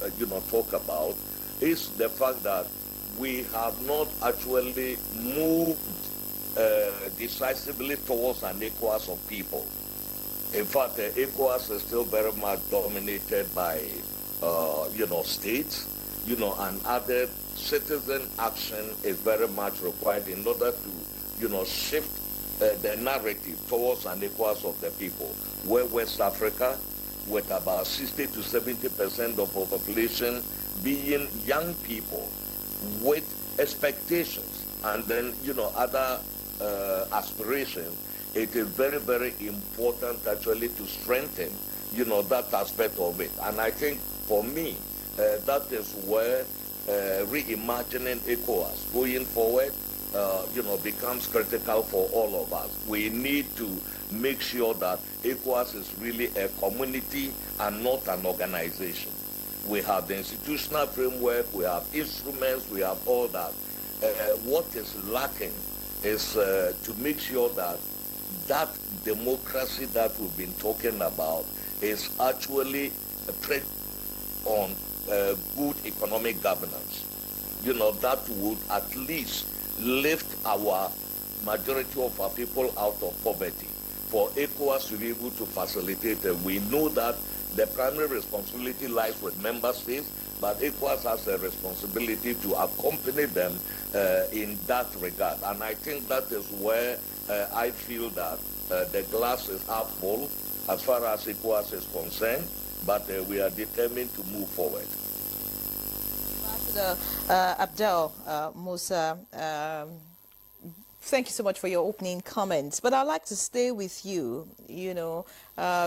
talk about is the fact that we have not actually moved decisively towards an ECOWAS of people. In fact, ECOWAS is still very much dominated by, states, and other citizen action is very much required in order to, shift the narrative towards an ECOWAS of the people, where West Africa, with about 60 to 70% of our population being young people with expectations and then, other aspirations, it is very, very important actually to strengthen, that aspect of it. And I think for me, that is where reimagining ECOWAS going forward, becomes critical for all of us. We need to make sure that ECOWAS is really a community and not an organization. We have the institutional framework, we have instruments, we have all that. What is lacking is to make sure that that democracy that we've been talking about is actually on good economic governance. That would at least lift our majority of our people out of poverty, for ECOWAS to be able to facilitate it. We know that the primary responsibility lies with member states, but ECOWAS has a responsibility to accompany them in that regard. And I think that is where I feel that the glass is half full as far as ECOWAS is concerned, but we are determined to move forward. Abdel Musa, thank you so much for your opening comments, but I'd like to stay with you. You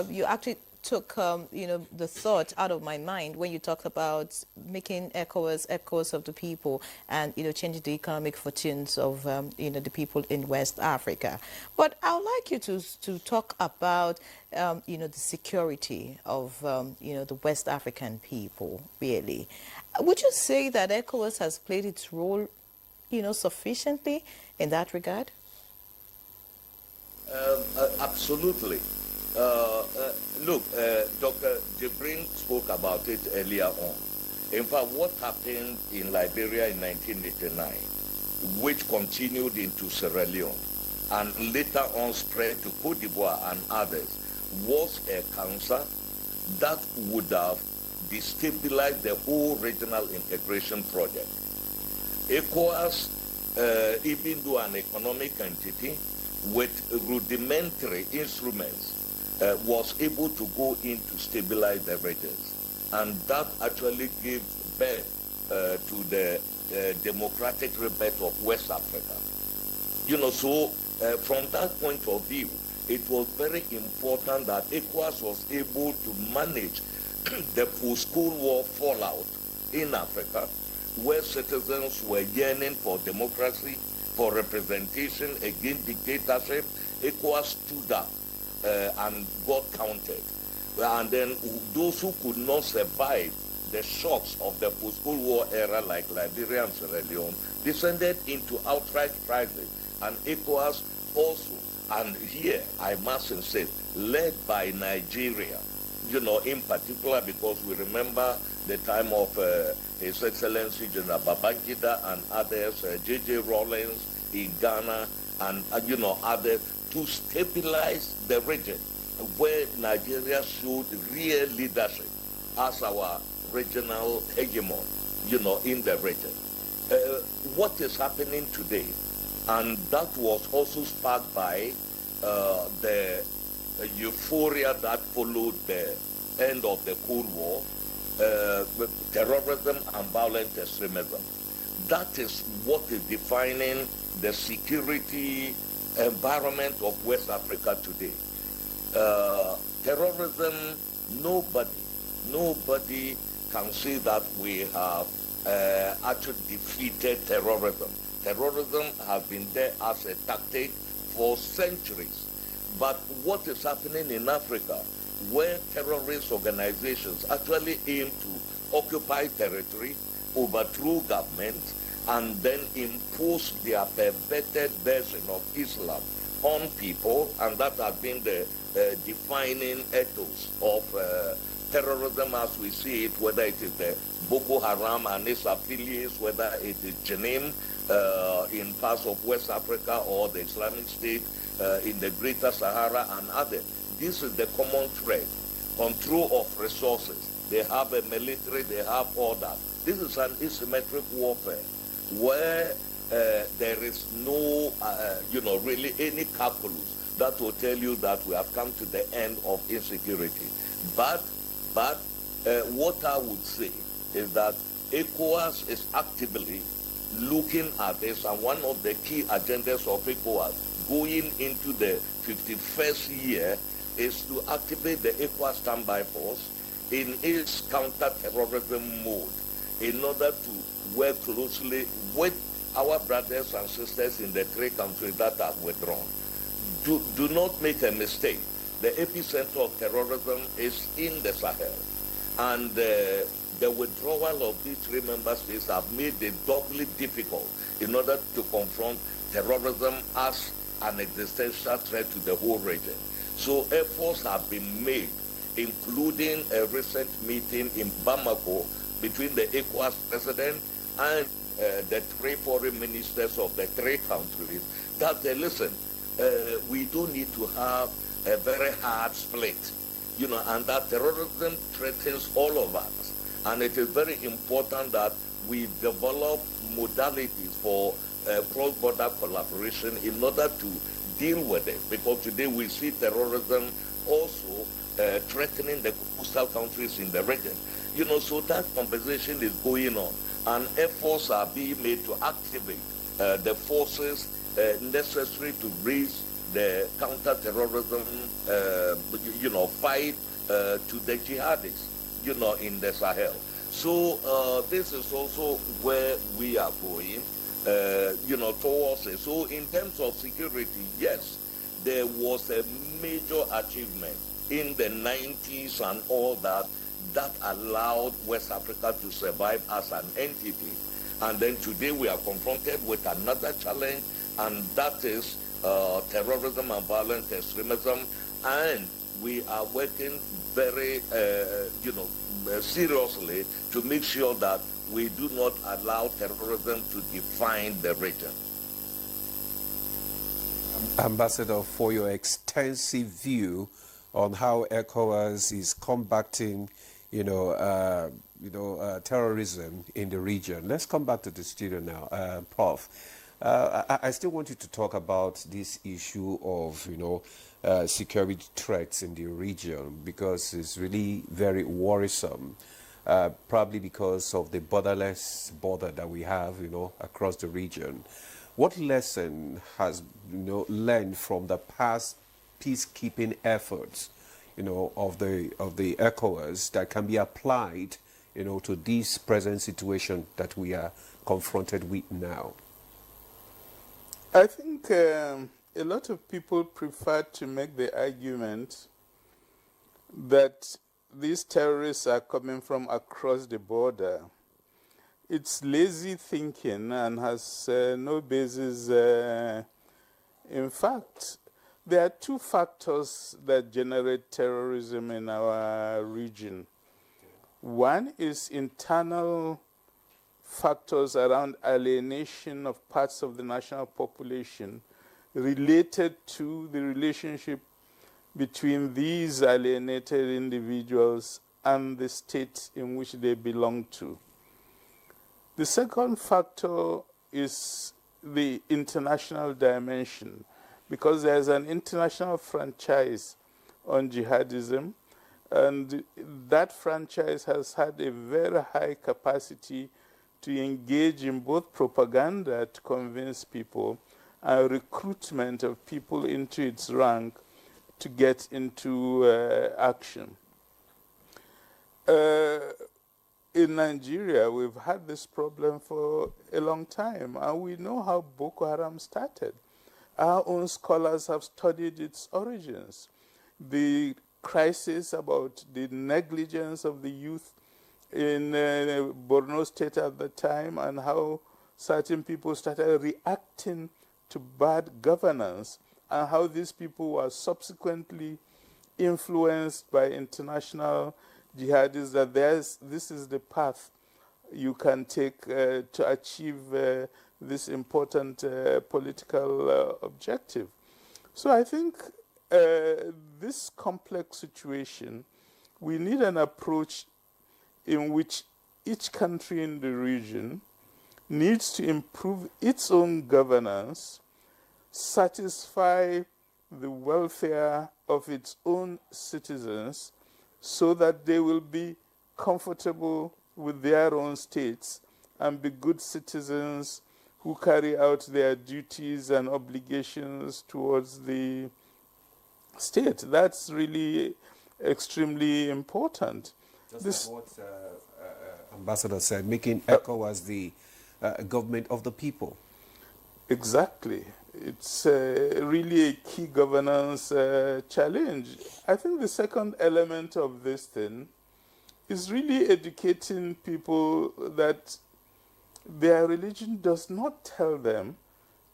you actually took, the thought out of my mind when you talked about making ECOWAS echoes of the people and, changing the economic fortunes of, the people in West Africa. But I would like you to talk about, the security of, the West African people, really. Would you say that ECOWAS has played its role, sufficiently in that regard? Absolutely. Look, Dr. Jibrin spoke about it earlier on. In fact, what happened in Liberia in 1989, which continued into Sierra Leone, and later on spread to Cote d'Ivoire and others, was a cancer that would have destabilized the whole regional integration project. ECOWAS, even though an economic entity with rudimentary instruments, was able to go in to stabilize the regions. And that actually gave birth to the democratic rebirth of West Africa. So from that point of view, it was very important that ECOWAS was able to manage the post-Cold War fallout in Africa, where citizens were yearning for democracy, for representation against dictatorship. ECOWAS stood up and got counted. And then those who could not survive the shocks of the post-Cold War era, like Liberia and Sierra Leone, descended into outright crisis. And ECOWAS also, and here I must insist, led by Nigeria, in particular, because we remember the time of His Excellency General Babangida and others, J.J. Rawlings in Ghana, and others, to stabilize the region, where Nigeria showed real leadership as our regional hegemon, in the region. What is happening today, and that was also sparked by the euphoria that followed the end of the Cold War, terrorism and violent extremism. That is what is defining the security environment of West Africa today. Terrorism, nobody can say that we have actually defeated terrorism. Terrorism has been there as a tactic for centuries. But what is happening in Africa, where terrorist organizations actually aim to occupy territory, overthrow governments, and then impose their perverted version of Islam on people, and that has been the defining ethos of terrorism as we see it, whether it is the Boko Haram and its affiliates, whether it is Jenim in parts of West Africa, or the Islamic State in the Greater Sahara and others. This is the common thread. Control of resources. They have a military, they have all that. This is an asymmetric warfare where there is no, really any calculus that will tell you that we have come to the end of insecurity. But what I would say is that ECOWAS is actively looking at this, and one of the key agendas of ECOWAS going into the 51st year is to activate the ECOWAS standby force in its counter-terrorism mode in order to work closely with our brothers and sisters in the 3 countries that have withdrawn. Do not make a mistake. The epicenter of terrorism is in the Sahel. And the withdrawal of these 3 member states have made it doubly difficult in order to confront terrorism as an existential threat to the whole region. So efforts have been made, including a recent meeting in Bamako between the ECOWAS president and the three foreign ministers of the three countries that listen, we do need to have a very hard split, and that terrorism threatens all of us. And it is very important that we develop modalities for cross-border collaboration in order to deal with it. Because today we see terrorism also threatening the coastal countries in the region. So that conversation is going on, and efforts are being made to activate the forces necessary to raise the counter-terrorism, fight to the jihadists, in the Sahel. So this is also where we are going, towards it. So in terms of security, yes, there was a major achievement in the 90s and all that allowed West Africa to survive as an entity. And then today we are confronted with another challenge, and that is terrorism and violent extremism. And we are working very, seriously to make sure that we do not allow terrorism to define the region. Ambassador, for your extensive view on how ECOWAS is combating, terrorism in the region. Let's come back to the studio now, Prof. I still want you to talk about this issue of, security threats in the region, because it's really very worrisome, probably because of the borderless border that we have, across the region. What lesson has, learned from the past peacekeeping efforts, of the ECOWAS that can be applied, to this present situation that we are confronted with now? I think a lot of people prefer to make the argument that these terrorists are coming from across the border. It's lazy thinking and has no basis. In fact, there are two factors that generate terrorism in our region. One is internal factors around alienation of parts of the national population related to the relationship between these alienated individuals and the state in which they belong to. The second factor is the international dimension, because there's an international franchise on jihadism, and that franchise has had a very high capacity to engage in both propaganda to convince people and recruitment of people into its rank to get into action. In Nigeria, we've had this problem for a long time, and we know how Boko Haram started. Our own scholars have studied its origins. The crisis about the negligence of the youth in Borno State at the time, and how certain people started reacting to bad governance, and how these people were subsequently influenced by international jihadis, that this is the path you can take to achieve this important political objective. So I think this complex situation, we need an approach in which each country in the region needs to improve its own governance, satisfy the welfare of its own citizens, so that they will be comfortable with their own states and be good citizens who carry out their duties and obligations towards the state. That's really extremely important. That's what Ambassador said, making ECOWAS the government of the people. Exactly. It's really a key governance challenge. I think the second element of this thing is really educating people that their religion does not tell them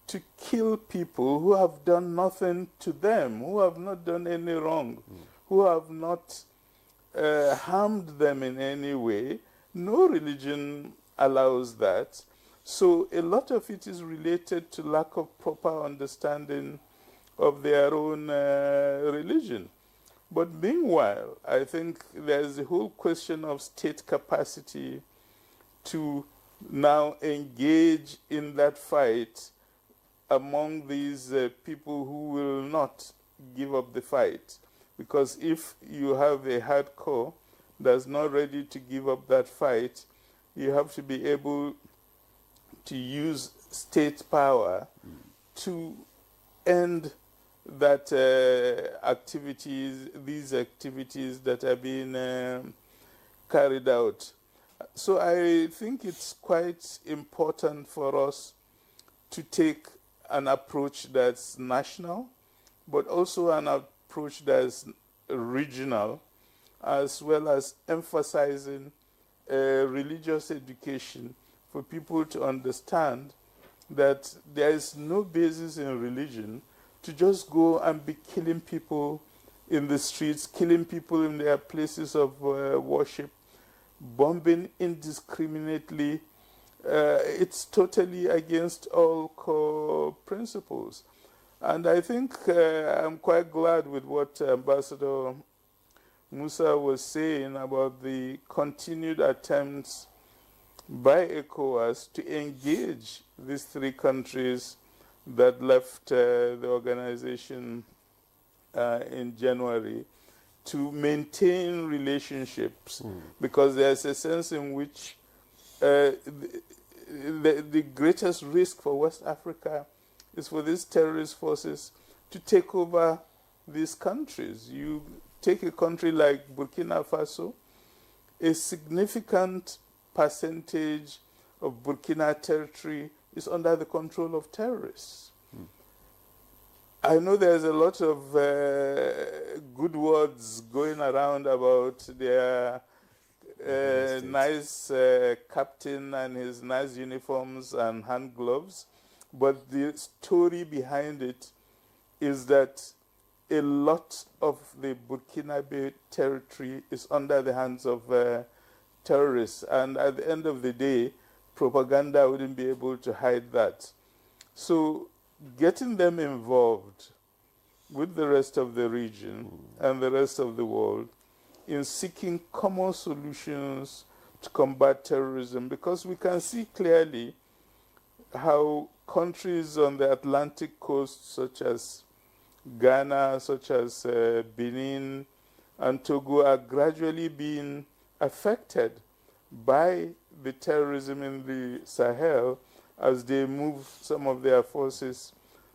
to kill people who have done nothing to them, who have not done any wrong, who have not harmed them in any way. No religion allows that. So a lot of it is related to lack of proper understanding of their own religion. But meanwhile, I think there's the whole question of state capacity to now engage in that fight among these people who will not give up the fight. Because if you have a hardcore that's not ready to give up that fight, you have to be able to use state power to end that these activities that are being carried out. So I think it's quite important for us to take an approach that's national, but also an approach that's regional, as well as emphasizing religious education for people to understand that there is no basis in religion to just go and be killing people in the streets, killing people in their places of worship, bombing indiscriminately. It's totally against all core principles. And I think I'm quite glad with what Ambassador Musa was saying about the continued attempts by ECOWAS to engage these three countries that left the organization in January to maintain relationships, because there's a sense in which the greatest risk for West Africa is for these terrorist forces to take over these countries. You take a country like Burkina Faso, a significant percentage of Burkina territory is under the control of terrorists. I know there's a lot of good words going around about their nice captain and his nice uniforms and hand gloves, but the story behind it is that a lot of the Burkinabe territory is under the hands of terrorists, and at the end of the day, propaganda wouldn't be able to hide that. So getting them involved with the rest of the region and the rest of the world in seeking common solutions to combat terrorism, because we can see clearly how countries on the Atlantic coast, such as Ghana, such as Benin and Togo, are gradually being affected by the terrorism in the Sahel as they move some of their forces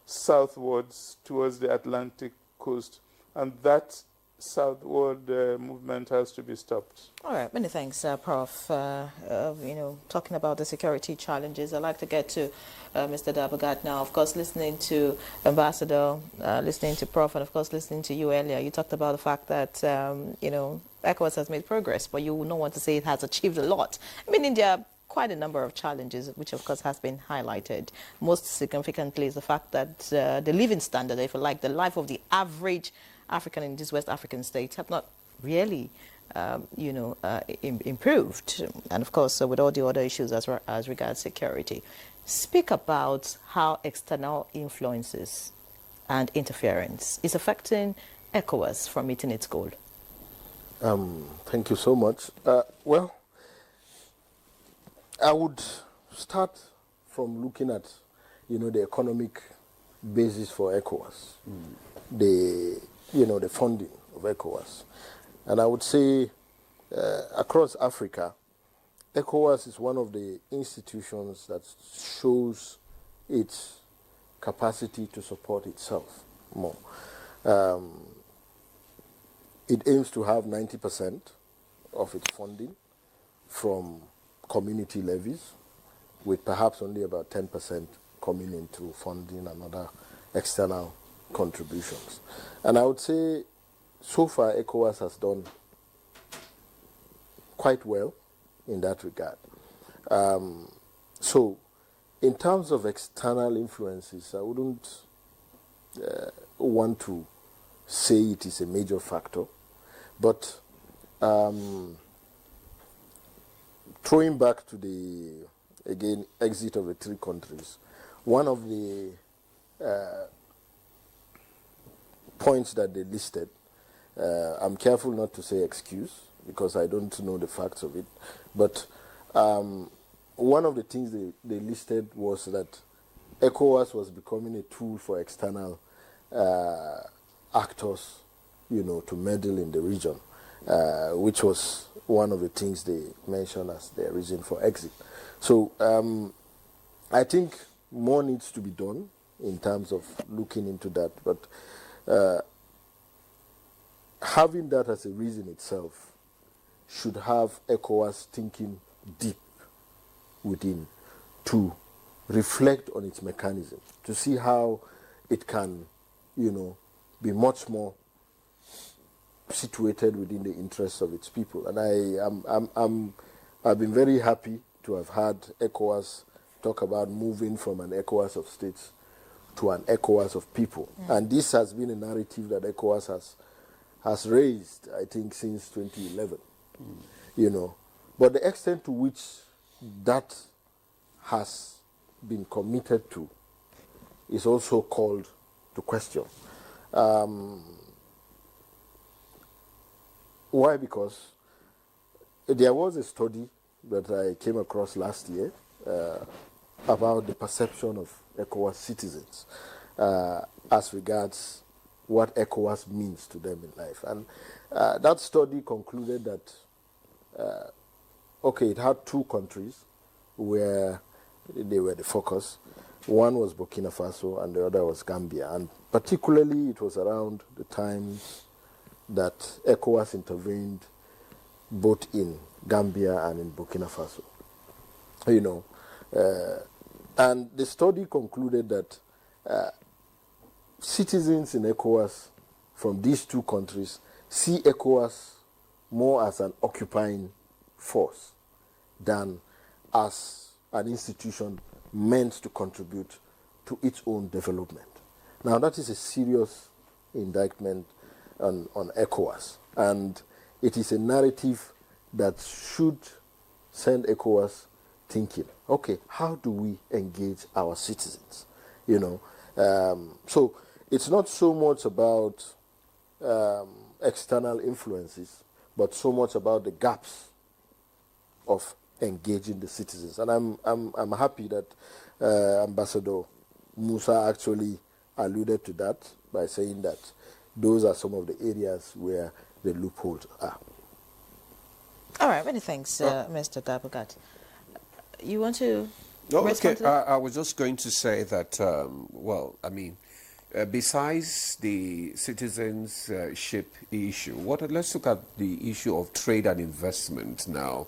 southwards towards the Atlantic coast. And that southward movement has to be stopped. All right, many thanks, Prof. Talking about the security challenges, I'd like to get to Mr. Dabagat now. Of course, listening to Ambassador, listening to Prof, and of course, listening to you earlier, you talked about the fact that, ECOWAS has made progress, but you don't want to say it has achieved a lot. I mean, there are quite a number of challenges, which of course has been highlighted. Most significantly is the fact that the living standard, if you like, the life of the average African in these West African states have not really, improved. And of course, with all the other issues as regards security. Speak about how external influences and interference is affecting ECOWAS from meeting its goal. Thank you so much. Well, I would start from looking at, the economic basis for ECOWAS, the funding of ECOWAS. And I would say across Africa, ECOWAS is one of the institutions that shows its capacity to support itself more. It aims to have 90% of its funding from community levies, with perhaps only about 10% coming into funding and other external contributions. And I would say so far ECOWAS has done quite well in that regard. So in terms of external influences, I wouldn't want to say it is a major factor, but throwing back to the, again, exit of the 3 countries, one of the points that they listed, I'm careful not to say excuse because I don't know the facts of it, but one of the things they listed was that ECOWAS was becoming a tool for external actors, to meddle in the region, which was one of the things they mentioned as their reason for exit. So I think more needs to be done in terms of looking into that, but having that as a reason itself should have ECOWAS thinking deep within to reflect on its mechanism, to see how it can, be much more situated within the interests of its people. And I've been very happy to have had ECOWAS talk about moving from an ECOWAS of states to an ECOWAS of people. And this has been a narrative that ECOWAS has raised, I think, since 2011. But the extent to which that has been committed to is also called to question. Why? Because there was a study that I came across last year about the perception of ECOWAS citizens as regards what ECOWAS means to them in life. And that study concluded that, it had 2 countries where they were the focus. One was Burkina Faso and the other was Gambia. And particularly it was around the times that ECOWAS intervened both in Gambia and in Burkina Faso. And the study concluded that citizens in ECOWAS from these 2 countries see ECOWAS more as an occupying force than as an institution meant to contribute to its own development. Now that is a serious indictment on ECOWAS, and it is a narrative that should send ECOWAS thinking, okay, how do we engage our citizens? So it's not so much about external influences, but so much about the gaps of engaging the citizens. And I'm happy that Ambassador Musa actually alluded to that by saying that those are some of the areas where the loopholes are. All right, many thanks, Mr. Gabagat. You want to okay, I was just going to say that, besides the citizenship issue, let's look at the issue of trade and investment now.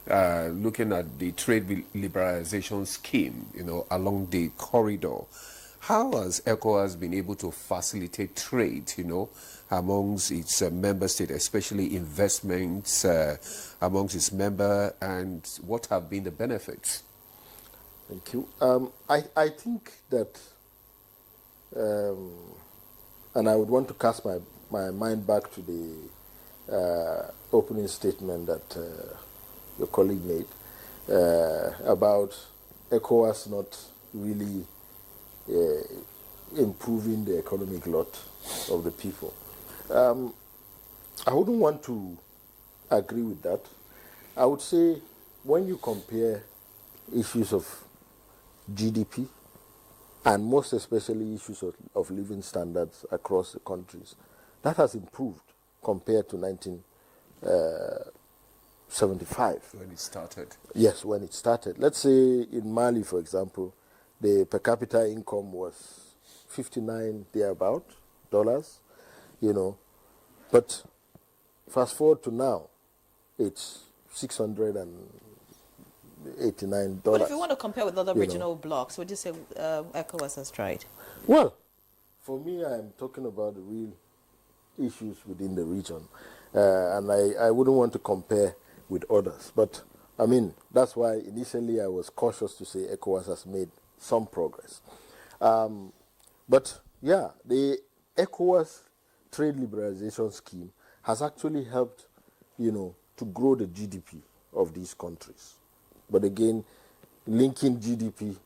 Looking at the trade liberalization scheme, along the corridor. How has ECOWAS been able to facilitate trade, amongst its member states, especially investments amongst its member, and what have been the benefits? Thank you. I think that, and I would want to cast my mind back to the opening statement that your colleague made about ECOWAS not really improving the economic lot of the people. I wouldn't want to agree with that. I would say when you compare issues of GDP and most especially issues of living standards across the countries, that has improved compared to 1975. When it started. Yes, when it started. Let's say in Mali, for example, the per capita income was 59 thereabout dollars, but fast forward to now, it's $689. But if you want to compare with other regional blocks, would you say ECOWAS has tried? Well, for me, I'm talking about the real issues within the region, and I wouldn't want to compare with others. But, that's why initially I was cautious to say ECOWAS has made some progress. But, the ECOWAS trade liberalization scheme has actually helped, to grow the GDP of these countries. But again, linking GDP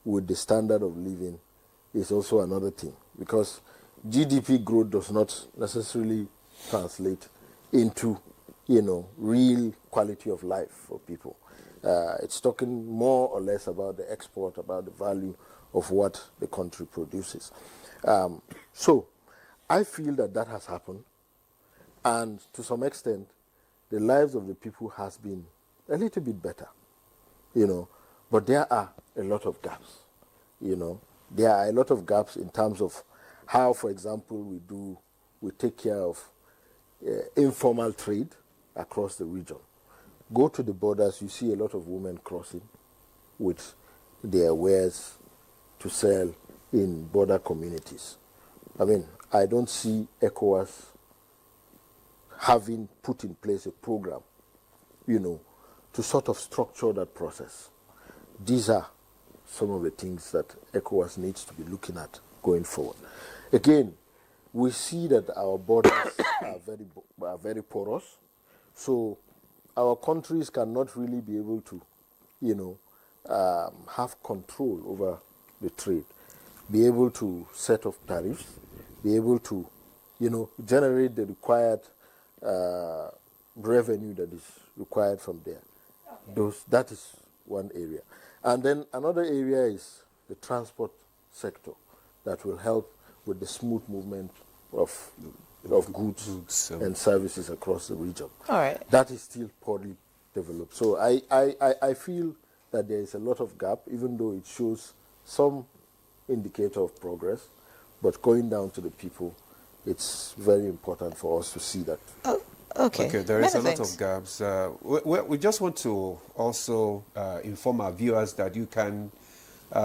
with the standard of living is also another thing, because GDP growth does not necessarily translate into, real quality of life for people. It's talking more or less about the export, about the value of what the country produces. So I feel that has happened, and to some extent, the lives of the people has been a little bit better, but there are a lot of gaps, There are a lot of gaps in terms of how, for example, we take care of informal trade across the region. Go to the borders, you see a lot of women crossing with their wares to sell in border communities. I mean, I don't see ECOWAS having put in place a program, to sort of structure that process. These are some of the things that ECOWAS needs to be looking at going forward. Again, we see that our borders are very porous, so our countries cannot really be able to, have control over the trade, be able to set off tariffs, be able to, generate the required revenue that is required from there. That is one area. And then another area is the transport sector that will help with the smooth movement of goods and services across the region. All right. That is still poorly developed. So I feel that there is a lot of gap, even though it shows some indicator of progress, but going down to the people, it's very important for us to see that. Okay, there is a lot of gaps. We just want to also inform our viewers that you can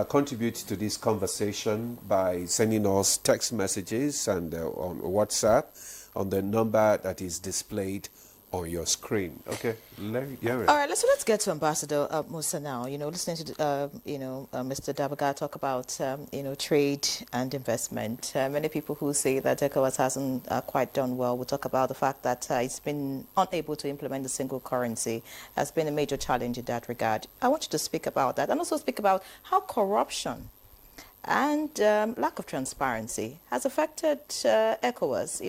contribute to this conversation by sending us text messages and on WhatsApp on the number that is displayed on your screen. Okay, Larry. All right, let's get to Ambassador Musa now. Listening to Mr. Dabaga talk about trade and investment. Many people who say that ECOWAS hasn't quite done well will talk about the fact that it's been unable to implement the single currency. Has been a major challenge in that regard. I want you to speak about that and also speak about how corruption and lack of transparency has affected ECOWAS.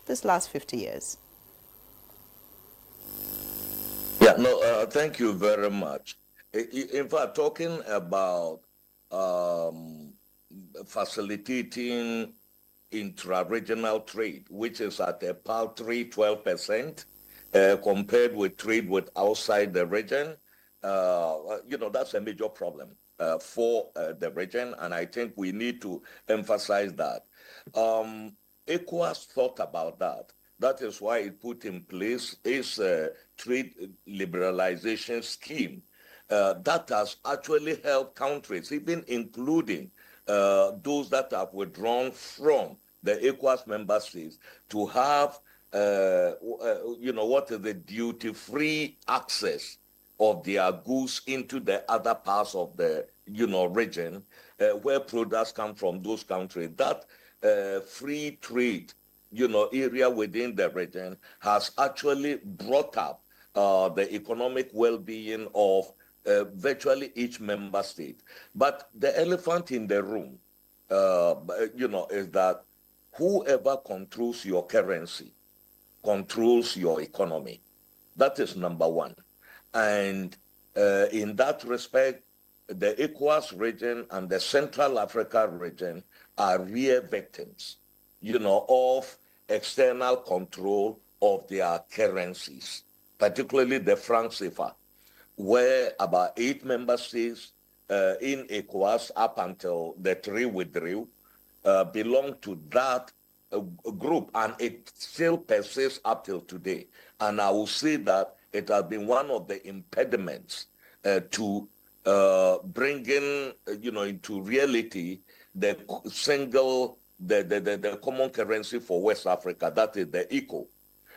This last 50 years. Yeah, no, thank you very much. In fact, talking about facilitating intra-regional trade, which is at a paltry 12%, compared with trade with outside the region, that's a major problem for the region, and I think we need to emphasize that. ECOWAS thought about that. That is why it put in place its trade liberalization scheme that has actually helped countries, even including those that have withdrawn from the ECOWAS member states, to have, what is the duty-free access of their goods into the other parts of the, region where products come from those countries. That free trade area within the region has actually brought up the economic well-being of virtually each member state. But the elephant in the room, is that whoever controls your currency controls your economy. That is number one. And in that respect, the ECOWAS region and the Central Africa region are real victims, of external control of their currencies, particularly the franc CFA, where about 8 member states in ECOWAS, up until the 3 withdrew, belong to that group, and it still persists up till today. And I will say that it has been one of the impediments to bringing, into reality the single, the common currency for West Africa, that is the ECO.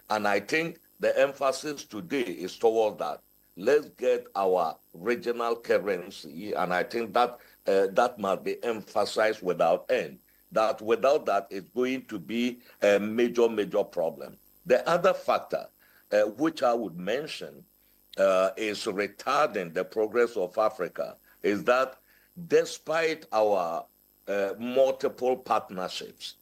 And I think the emphasis today is toward that. Let's get our regional currency, and I think that that must be emphasized without end. That without that, it's going to be a major, major problem. The other factor, which I would mention, is retarding the progress of Africa is that despite our multiple partnerships,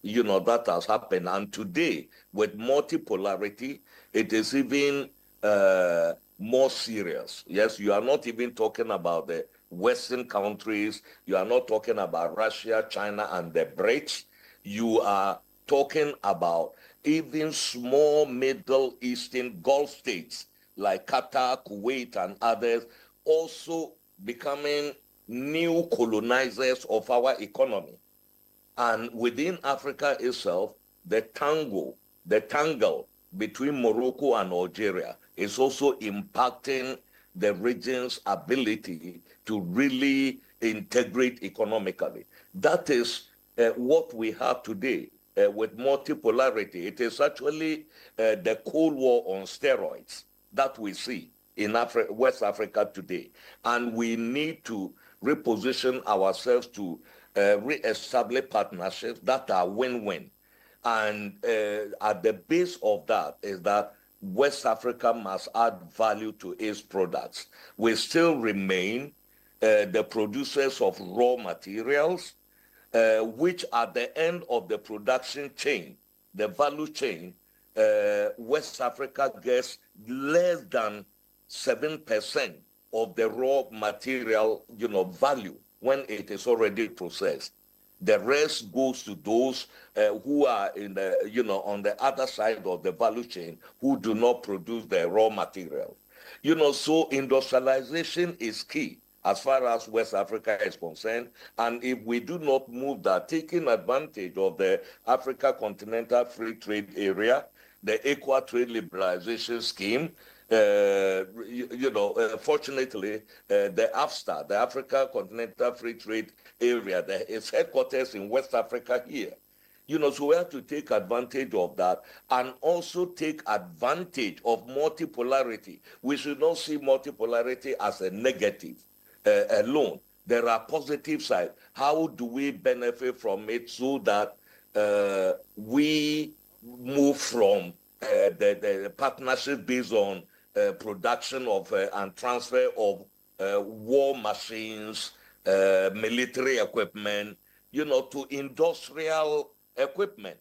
that has happened. And today, with multipolarity, it is even more serious. Yes, you are not even talking about the Western countries. You are not talking about Russia, China, and the BRICS. You are talking about even small Middle Eastern Gulf states like Qatar, Kuwait, and others also becoming new colonizers of our economy. And within Africa itself, the tangle between Morocco and Algeria is also impacting the region's ability to really integrate economically. That is what we have today with multipolarity. It is actually the Cold War on steroids that we see in West Africa today. And we need to reposition ourselves to re-establish partnerships that are win-win. And at the base of that is that West Africa must add value to its products. We still remain the producers of raw materials, which at the end of the production chain, the value chain, West Africa gets less than 7% of the raw material, value when it is already processed. The rest goes to those who are in the, on the other side of the value chain who do not produce the raw material. So industrialization is key as far as West Africa is concerned. And if we do not move that, taking advantage of the Africa Continental Free Trade Area, the ECOWAS Trade Liberalization Scheme, fortunately, the AfCFTA, the Africa Continental Free Trade Area, its headquarters in West Africa here. So we have to take advantage of that and also take advantage of multipolarity. We should not see multipolarity as a negative alone. There are positive sides. How do we benefit from it so that we move from the partnership based on production of and transfer of war machines, military equipment, to industrial equipment.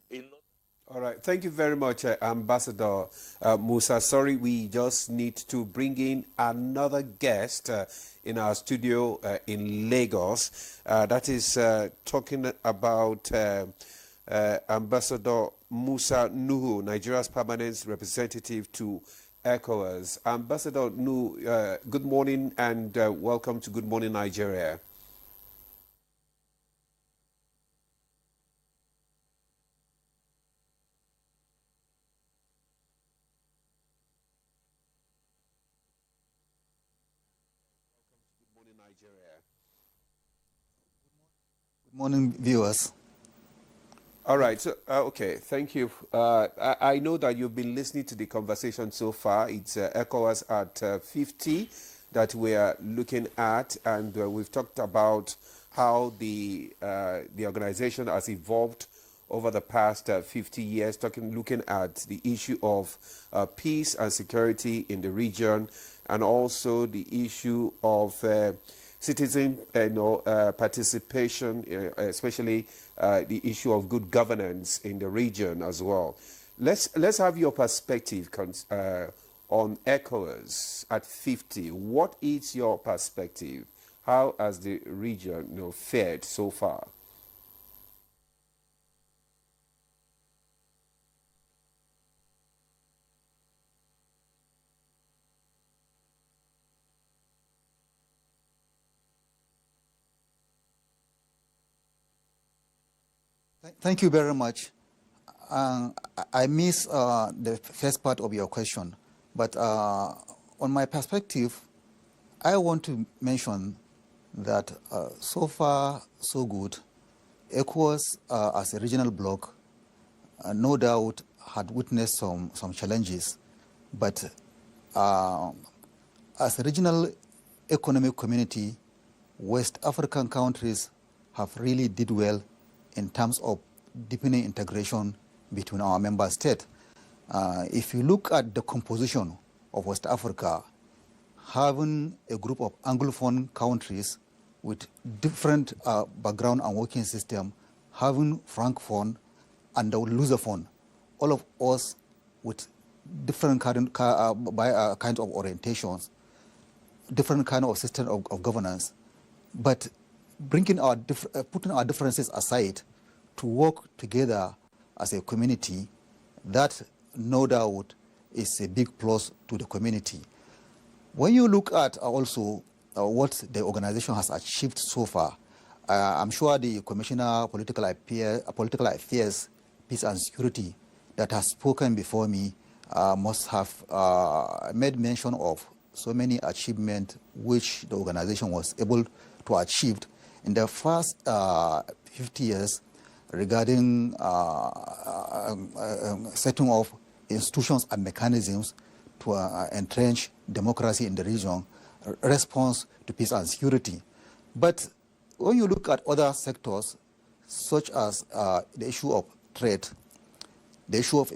All right. Thank you very much, Ambassador Musa. Sorry, we just need to bring in another guest in our studio in Lagos. That is talking about Ambassador Musa Nuhu, Nigeria's permanent representative to ECOWAS. Ambassador Nuhu, good morning and welcome to Good Morning Nigeria. Good morning, viewers. All right. So, okay. Thank you. I know that you've been listening to the conversation so far. It's ECOWAS at 50 that we are looking at, and we've talked about how the organization has evolved over the past 50 years, looking at the issue of peace and security in the region, and also the issue of citizen participation, especially the issue of good governance in the region as well. Let's have your perspective on ECOWAS at 50. What is your perspective? How has the region fared so far? Thank you very much. I missed the first part of your question, but on my perspective, I want to mention that so far, so good. ECOWAS, as a regional bloc, no doubt had witnessed some challenges, but as a regional economic community, West African countries have really did well in terms of deepening integration between our member states. If you look at the composition of West Africa, having a group of Anglophone countries with different background and working system, having Francophone and the Lusophone, all of us with different kinds of orientations, different kind of system of governance, but putting our differences aside to work together as a community, that no doubt is a big plus to the community. When you look at also what the organization has achieved so far, I'm sure the Commissioner Political Affairs, Peace and Security that has spoken before me must have made mention of so many achievements which the organization was able to achieve in the first 50 years regarding setting of institutions and mechanisms to entrench democracy in the region, response to peace and security. But when you look at other sectors, such as the issue of trade, the issue of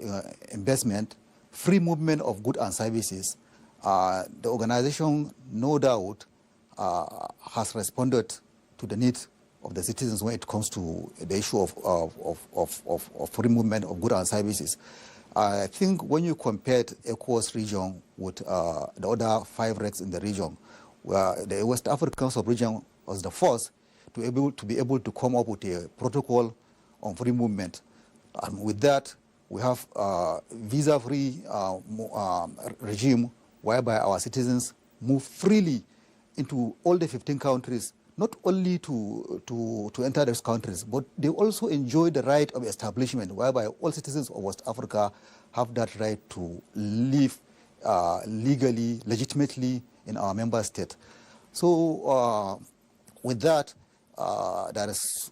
investment, free movement of goods and services, the organization, no doubt, has responded to the needs of the citizens when it comes to the issue of free movement of goods and services. I think when you compared ECOWAS region with the other 5 regs in the region, where the West African sub-region was the first to be able to come up with a protocol on free movement. And with that, we have a visa-free regime whereby our citizens move freely into all the 15 countries, not only to enter those countries, but they also enjoy the right of establishment, whereby all citizens of West Africa have that right to live legally, legitimately in our member state. So with that, there is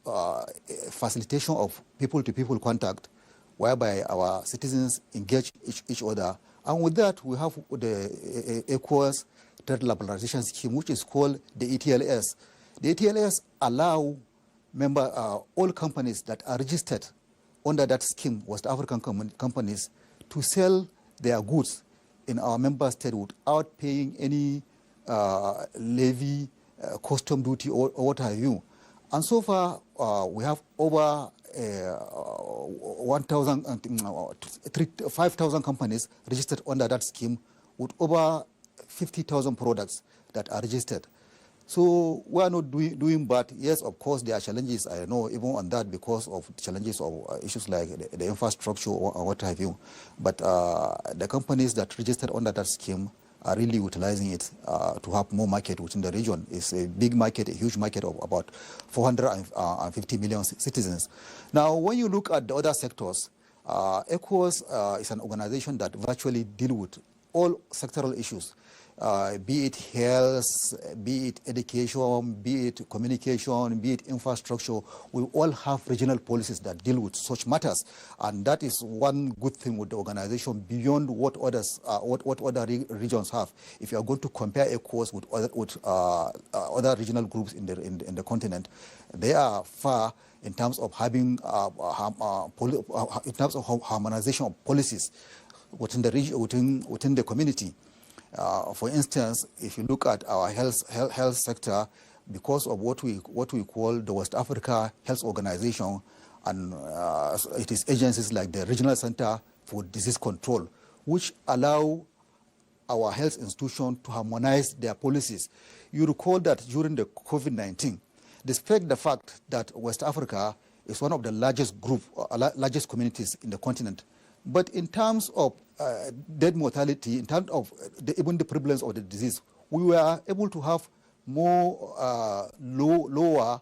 facilitation of people-to-people contact, whereby our citizens engage each other. And with that, we have the ECOWAS Trade Liberalization Scheme, which is called the ETLS. The ETLS allow all companies that are registered under that scheme, West African companies, to sell their goods in our member state without paying any levy, custom duty, or what have you. And so far, we have over 5,000 companies registered under that scheme, with over 50,000 products that are registered. So we are not doing bad. Yes, of course, there are challenges, I know, even on that, because of challenges of issues like the infrastructure or what have you. But the companies that registered under that scheme are really utilizing it to have more market within the region. It's a big market, a huge market of about 450 million citizens. Now, when you look at the other sectors, ECOWAS is an organization that virtually deals with all sectoral issues, be it health, be it education, be it communication, be it infrastructure. We all have regional policies that deal with such matters, and that is one good thing with the organization beyond what others, what other regions have. If you are going to compare ECOWAS with other regional groups in the continent, they are far in terms of having in terms of harmonization of policies within the region, within the community. For instance, if you look at our health sector, because of what we call the West Africa Health Organization, and it is agencies like the Regional Center for Disease Control, which allow our health institution to harmonize their policies. You recall that during the COVID-19, despite the fact that West Africa is one of the largest communities in the continent, but in terms of death mortality, in terms of even the prevalence of the disease, we were able to have more lower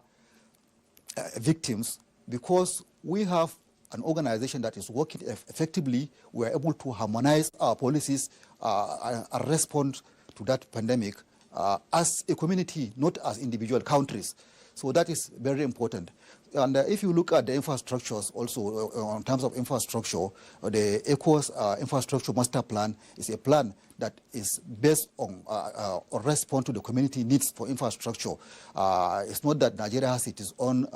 victims, because we have an organization that is working effectively. We are able to harmonize our policies and respond to that pandemic as a community, not as individual countries. So that is very important. And if you look at the infrastructures also, in terms of infrastructure, the ECOWAS infrastructure master plan is a plan that is based on response to the community needs for infrastructure. It's not that Nigeria has its own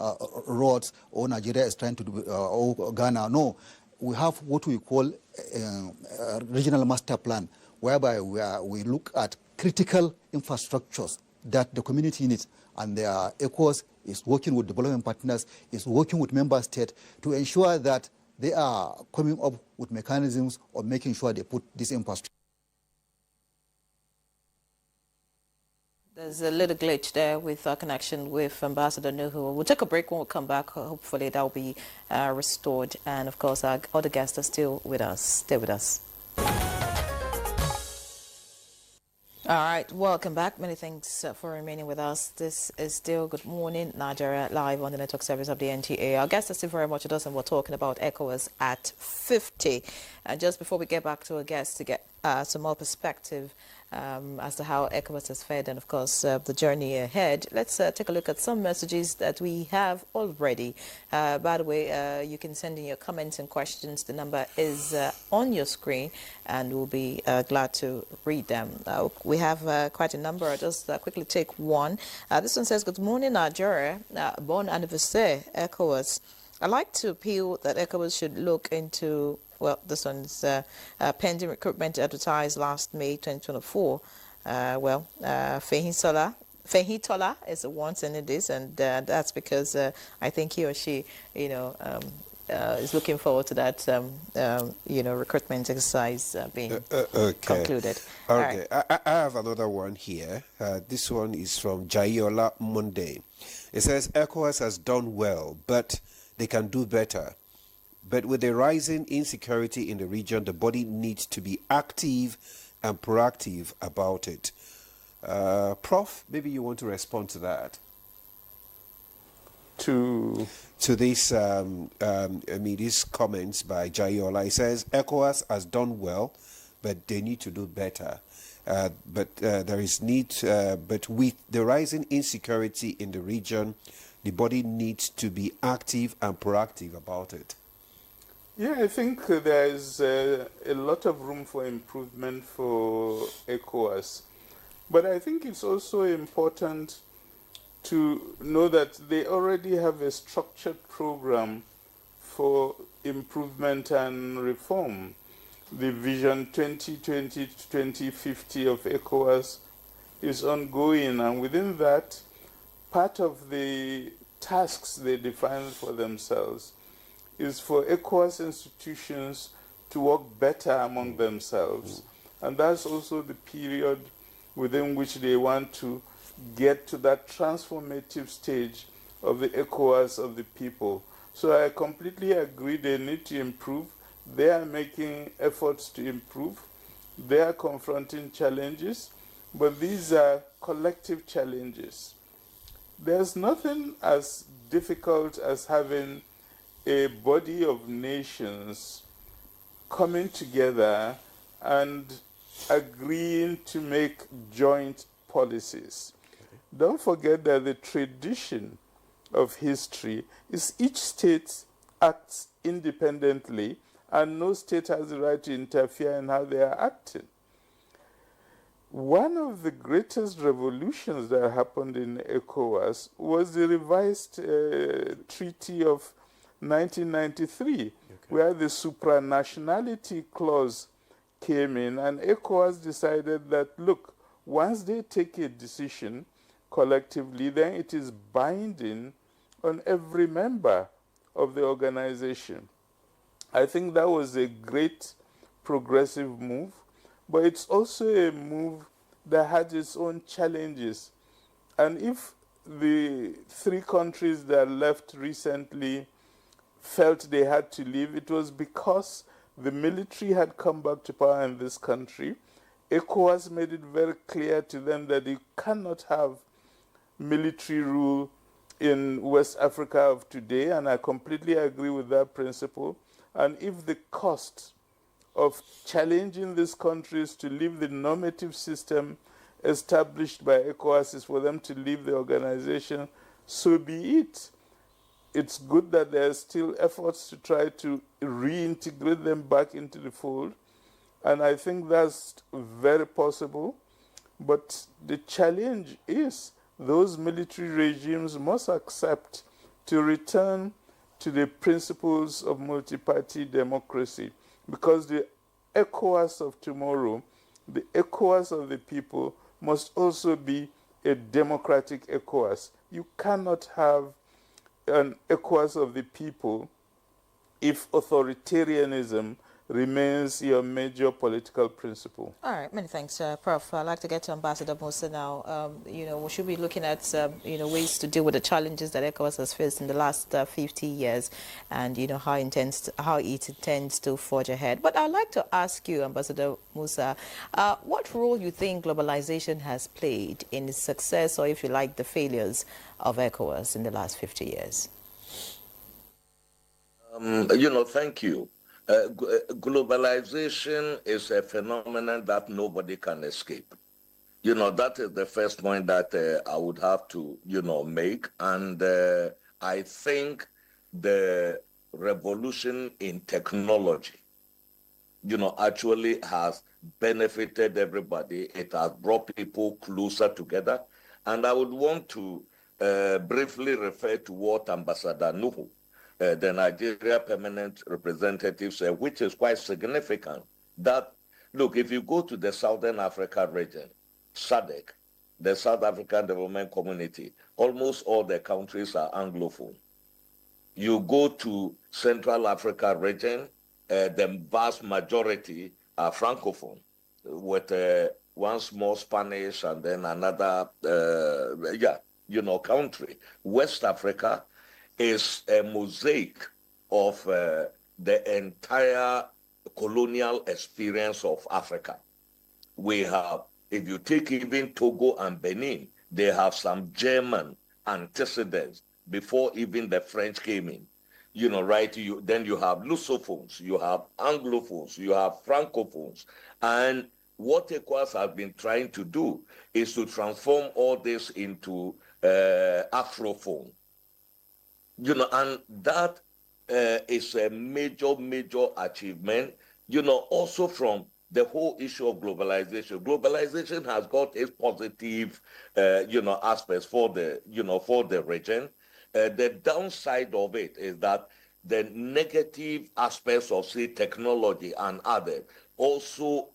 roads, or Nigeria is trying to do, or Ghana. No, we have what we call a regional master plan, whereby we look at critical infrastructures that the community needs. And ECOWAS is working with development partners, is working with member states to ensure that they are coming up with mechanisms of making sure they put this infrastructure. There's a little glitch there with our connection with Ambassador Nuhu. We'll take a break. When we come back, hopefully that will be restored. And of course, our other guests are still with us. Stay with us. All right, welcome back. Many thanks for remaining with us. This is still Good Morning Nigeria, live on the network service of the NTA. Our guests are still very much with us, and we're talking about ECOWAS at 50. Just before we get back to our guests to get some more perspective as to how ECOWAS has fared and, of course, the journey ahead, let's take a look at some messages that we have already. By the way, you can send in your comments and questions. The number is on your screen, and we'll be glad to read them. We have quite a number. I'll just quickly take one. This one says, "Good morning, Nigeria. Bon anniversaire, ECOWAS. I'd like to appeal that ECOWAS should look into..." Well, this one's pending recruitment advertised last May 2024. Fehitola is the one sending this, and that's because I think he or she, is looking forward to that, recruitment exercise being concluded. Okay, right. I have another one here. This one is from Jayola Monday. It says, ECOWAS has done well, but they can do better. But with the rising insecurity in the region, the body needs to be active and proactive about it. Prof, maybe you want to respond to that. To this, these comments by Jayola. It says, ECOWAS has done well, but they need to do better. But with the rising insecurity in the region, the body needs to be active and proactive about it. Yeah, I think there's a lot of room for improvement for ECOWAS. But I think it's also important to know that they already have a structured program for improvement and reform. The Vision 2020 to 2050 of ECOWAS is ongoing, and within that, part of the tasks they define for themselves is for ECOWAS institutions to work better among themselves. And that's also the period within which they want to get to that transformative stage of the ECOWAS of the people. So I completely agree they need to improve. They are making efforts to improve. They are confronting challenges, but these are collective challenges. There's nothing as difficult as having a body of nations coming together and agreeing to make joint policies. Don't forget that the tradition of history is each state acts independently and no state has the right to interfere in how they are acting. One of the greatest revolutions that happened in ECOWAS was the revised Treaty of 1993, where the supranationality clause came in, and ECOWAS decided that, look, once they take a decision collectively, then it is binding on every member of the organization. I think that was a great progressive move, but it's also a move that had its own challenges. And if the three countries that left recently felt they had to leave, it was because the military had come back to power in this country. ECOWAS made it very clear to them that you cannot have military rule in West Africa of today, and I completely agree with that principle. And if the cost of challenging these countries to leave the normative system established by ECOWAS is for them to leave the organization, so be it. It's good that there are still efforts to try to reintegrate them back into the fold, and I think that's very possible. But the challenge is those military regimes must accept to return to the principles of multi-party democracy, because the ECOWAS of tomorrow, the ECOWAS of the people, must also be a democratic ECOWAS. You cannot have an ECOWAS of the people if authoritarianism remains your major political principle. All right, many thanks, Prof. I'd like to get to Ambassador Musa now. We should be looking at, ways to deal with the challenges that ECOWAS has faced in the last 50 years and, how it intends to forge ahead. But I'd like to ask you, Ambassador Musa, what role you think globalization has played in the success, or if you like, the failures of ECOWAS in the last 50 years? Thank you. Globalization is a phenomenon that nobody can escape. That is the first point that I would have to, make. And I think the revolution in technology, actually has benefited everybody. It has brought people closer together. And I would want to briefly refer to what Ambassador Nuhu, the Nigeria permanent representative, said, which is quite significant. That, look, if you go to the Southern Africa region, SADC, the South African Development Community, almost all the countries are Anglophone. You go to Central Africa region, the vast majority are Francophone, with one small Spanish and then another, country. West Africa is a mosaic of the entire colonial experience of Africa. We have, if you take even Togo and Benin, they have some German antecedents before even the French came in. Then you have Lusophones, you have Anglophones, you have Francophones. And what ECOWAS has been trying to do is to transform all this into Afrophone. And that is a major, major achievement, also from the whole issue of globalization. Globalization has got its positive, aspects for the region. The downside of it is that the negative aspects of, say, technology and others also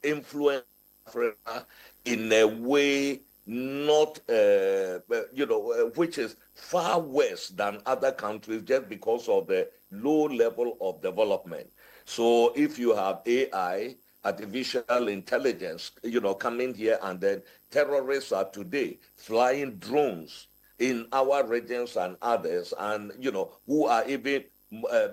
influence Africa in a way not, which is far worse than other countries just because of the low level of development. So if you have AI, artificial intelligence, coming here, and then terrorists are today flying drones in our regions and others, and, who are even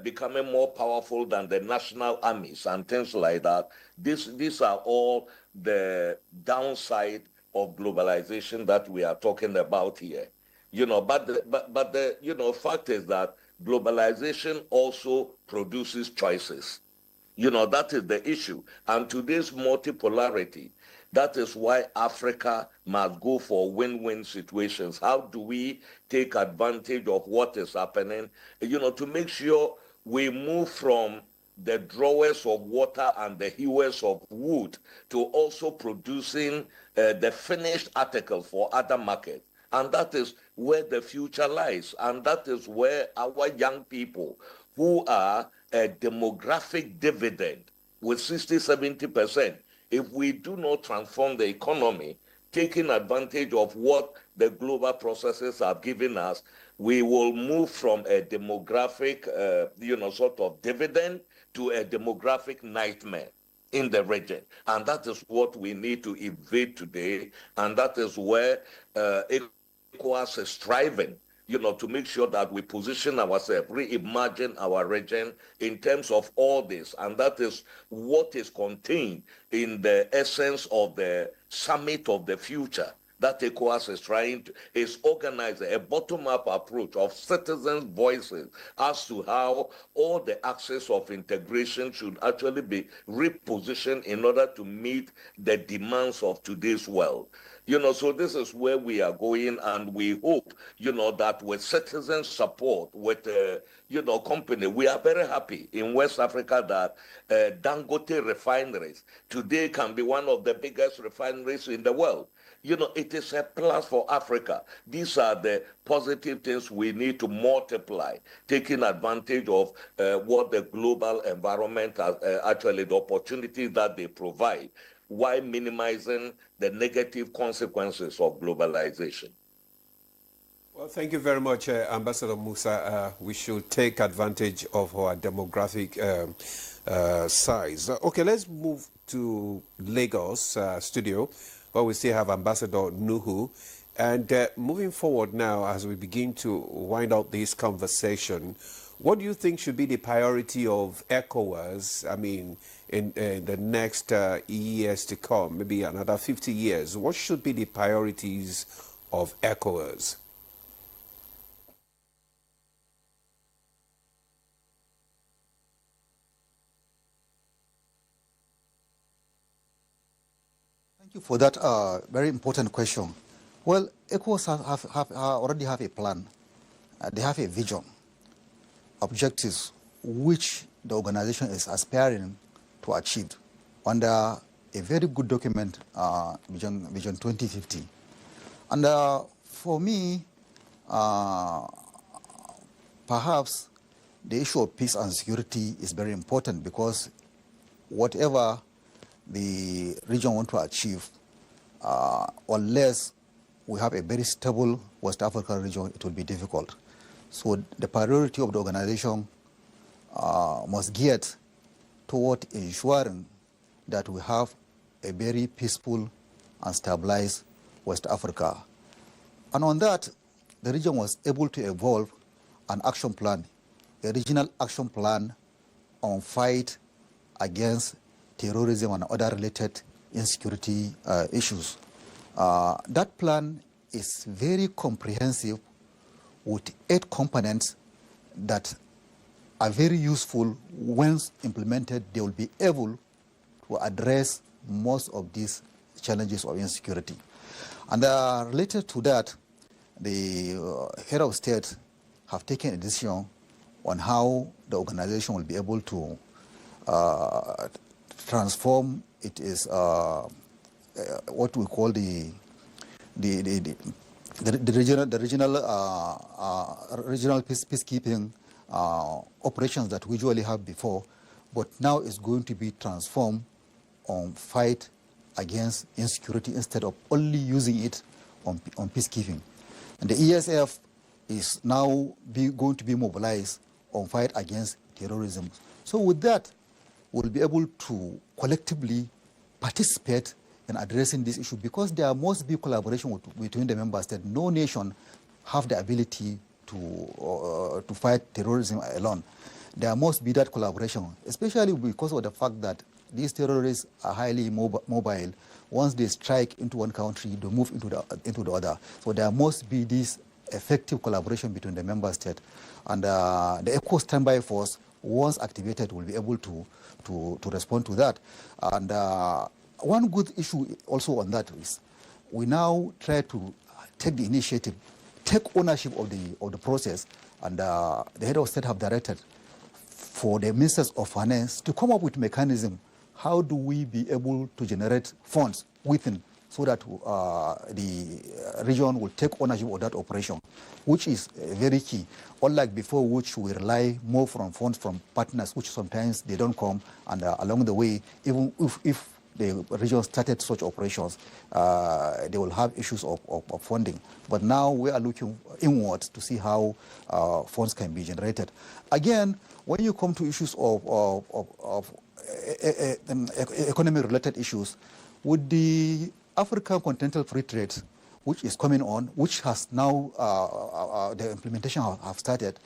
becoming more powerful than the national armies and things like that. These are all the downside of globalization that we are talking about here. But the fact is that globalization also produces choices. That is the issue. And today's multipolarity, that is why Africa must go for win-win situations. How do we take advantage of what is happening, to make sure we move from the drawers of water and the hewers of wood to also producing the finished article for other markets. And that is where the future lies. And that is where our young people, who are a demographic dividend with 60-70%, if we do not transform the economy, taking advantage of what the global processes have given us, we will move from a demographic, sort of dividend to a demographic nightmare in the region. And that is what we need to evade today. And that is where ECOWAS is striving, to make sure that we position ourselves, reimagine our region in terms of all this. And that is what is contained in the essence of the Summit of the Future that ECOWAS is trying to, is organize a bottom-up approach of citizens' voices as to how all the axes of integration should actually be repositioned in order to meet the demands of today's world. So this is where we are going, and we hope, that with citizen support, with, company, we are very happy in West Africa that Dangote refineries today can be one of the biggest refineries in the world. It is a plus for Africa. These are the positive things we need to multiply, taking advantage of what the global environment has, actually the opportunities that they provide. while minimizing the negative consequences of globalization. Well, thank you very much, Ambassador Musa. We should take advantage of our demographic size. Okay, let's move to Lagos studio, where we still have Ambassador Nuhu. And moving forward now, as we begin to wind out this conversation, what do you think should be the priority of ECOWAS, I mean, in the next years to come, maybe another 50 years? What should be the priorities of ECOWAS? Thank you for that very important question. Well, ECOWAS already have a plan. They have a vision, objectives, which the organization is aspiring to achieve under a very good document, Vision 2050. And for me, perhaps the issue of peace and security is very important, because whatever the region wants to achieve, unless we have a very stable West African region, it will be difficult. So the priority of the organization must get toward ensuring that we have a very peaceful and stabilized West Africa. And on that, the region was able to evolve an action plan, a regional action plan on fight against terrorism and other related insecurity issues. That plan is very comprehensive with 8 components that are very useful. Once implemented, they will be able to address most of these challenges of insecurity. And related to that, the head of state have taken a decision on how the organization will be able to transform it is what we call the regional peacekeeping operations that we usually have before, but now it's going to be transformed on fight against insecurity instead of only using it on peacekeeping. And the ESF is now going to be mobilized on fight against terrorism. So with that, we'll be able to collectively participate in addressing this issue, because there must be collaboration between the member states. No nation have the ability to fight terrorism alone. There must be that collaboration, especially because of the fact that these terrorists are highly mobile. Once they strike into one country, they move into the other. So there must be this effective collaboration between the member states. And the ECO standby force, once activated, will be able to respond to that. And one good issue also on that is we now try to take the initiative, take ownership of the process, and the head of state have directed for the ministers of finance to come up with mechanism. How do we be able to generate funds within, so that the region will take ownership of that operation, which is very key. Unlike before, which we rely more from funds from partners, which sometimes they don't come, and along the way, even if the region started such operations, they will have issues of funding. But now we are looking inwards to see how funds can be generated. Again, when you come to issues of economy-related issues, with the African Continental Free Trade, which is coming on, which has now, the implementation have started,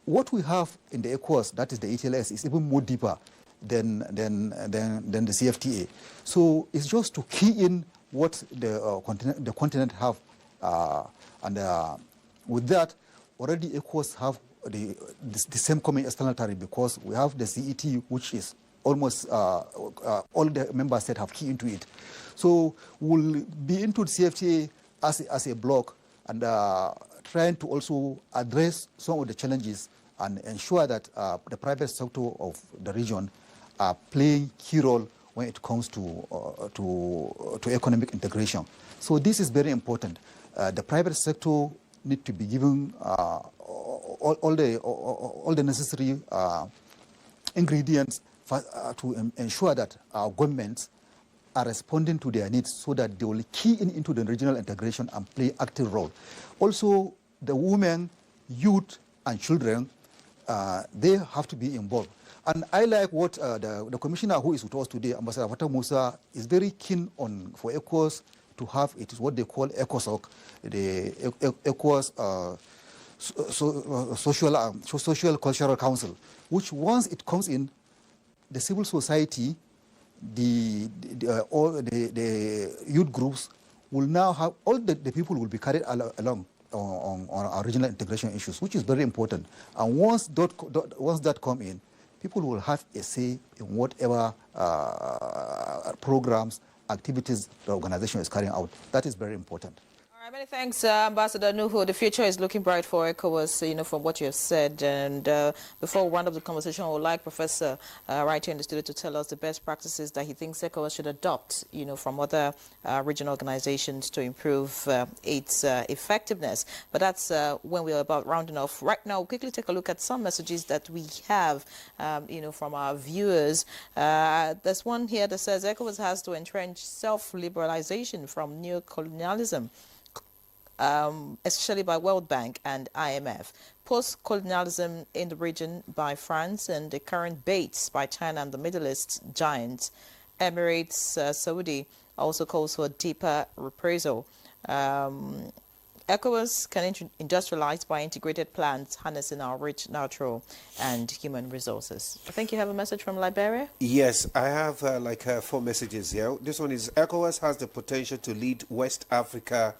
what we have in the ECOWAS, that is the ETLS, is even more deeper than the CFTA. So it's just to key in what the continent have, and with that, already ECOWAS have the same common external tariff, because we have the CET, which is almost all the member states have key into it. So we'll be into the CFTA as a bloc, and trying to also address some of the challenges and ensure that the private sector of the region are playing key role when it comes to economic integration. So this is very important. The private sector need to be given all the necessary ingredients to ensure that our governments are responding to their needs so that they will key into the regional integration and play active role. Also, the women, youth, and children, they have to be involved. And I like what the commissioner who is with us today, Ambassador Fatah Musa, is very keen on for ECOWAS to have. It is what they call ECOSOC, the ECOWAS social cultural council, which once it comes in, the civil society, all the youth groups will now have, all the people will be carried along on our regional integration issues, which is very important. And once that come in, people will have a say in whatever programs, activities the organization is carrying out. That is very important. All right, many thanks, Ambassador Nuhu. The future is looking bright for ECOWAS, from what you have said. And before we round up the conversation, I would like Professor right here in the studio to tell us the best practices that he thinks ECOWAS should adopt, from other regional organizations to improve its effectiveness. But that's when we're about rounding off. Right now, we'll quickly take a look at some messages that we have, from our viewers. There's one here that says ECOWAS has to entrench self-liberalization from neocolonialism, especially by World Bank and IMF. Post-colonialism in the region by France and the current baits by China and the Middle East giants. Emirates, Saudi also calls for deeper reprisal. ECOWAS can industrialize by integrated plans harnessing our rich natural and human resources. I think you have a message from Liberia? Yes, I have 4 messages here. This one is ECOWAS has the potential to lead West Africa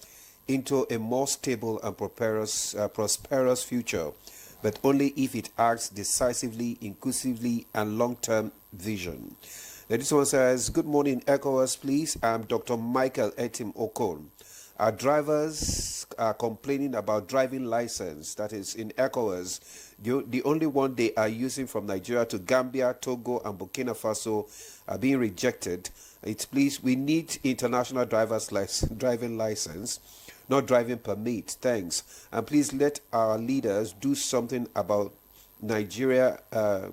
into a more stable and prosperous future, but only if it acts decisively, inclusively, and long-term vision. Now, this one says, good morning, ECOWAS, please. I'm Dr. Michael Etim Okon. Our drivers are complaining about driving license, that is in ECOWAS. The only one they are using from Nigeria to Gambia, Togo, and Burkina Faso are being rejected. We need international driving license, not driving permit. Thanks. And please let our leaders do something about Nigeria.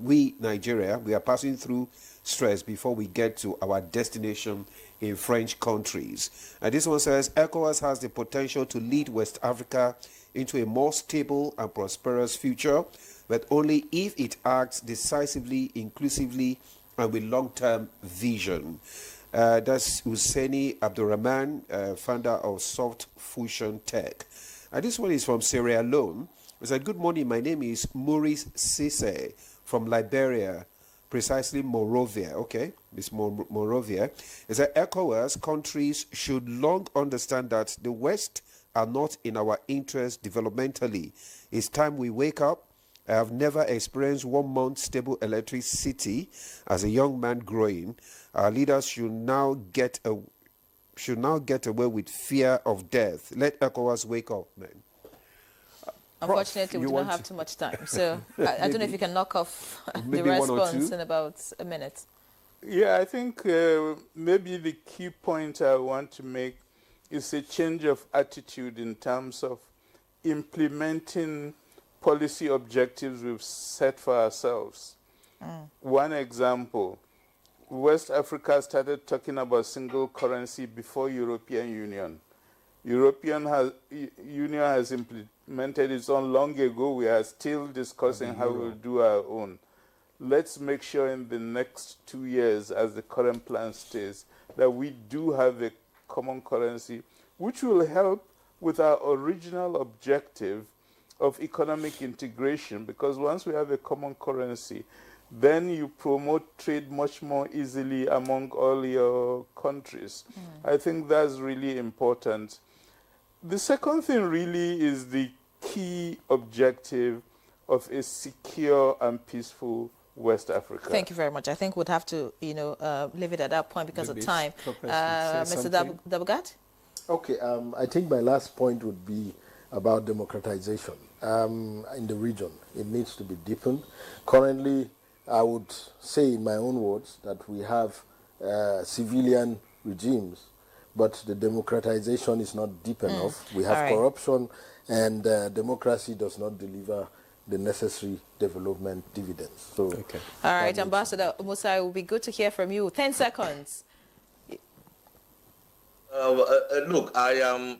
We are passing through stress before we get to our destination in French countries. And this one says, ECOWAS has the potential to lead West Africa into a more stable and prosperous future, but only if it acts decisively, inclusively, and with long-term vision. That's Husseini Abdurrahman, founder of Soft Fusion Tech. And this one is from Sierra Leone. He said, good morning, my name is Maurice Sise from Liberia, precisely Monrovia. Okay, Miss Monrovia. He said, ECOWAS countries should long understand that the West are not in our interest developmentally. It's time we wake up. I have never experienced 1 month stable electricity as a young man growing. Our leaders should now get away with fear of death. Let ECOWAS wake up, man. Unfortunately, we don't have too much time. So I don't know if you can knock off the response in about a minute. Yeah, I think maybe the key point I want to make is a change of attitude in terms of implementing policy objectives we've set for ourselves. One example, West Africa started talking about single currency before European Union. European Union has implemented its own long ago. We are still discussing how we'll do our own. Let's make sure in the next 2 years, as the current plan states, that we do have a common currency, which will help with our original objective of economic integration, because once we have a common currency, then you promote trade much more easily among all your countries. I think that's really important. The second thing really is the key objective of a secure and peaceful West Africa. Thank you very much. I think we'd have to, leave it at that point because of time. Mr. Dabugat? Okay, I think my last point would be about democratization in the region. It needs to be deepened. Currently, I would say in my own words that we have civilian regimes, but the democratization is not deep enough. We have corruption, and democracy does not deliver the necessary development dividends. So, All right, Ambassador Musa, it would be good to hear from you. 10 seconds. Look, I am.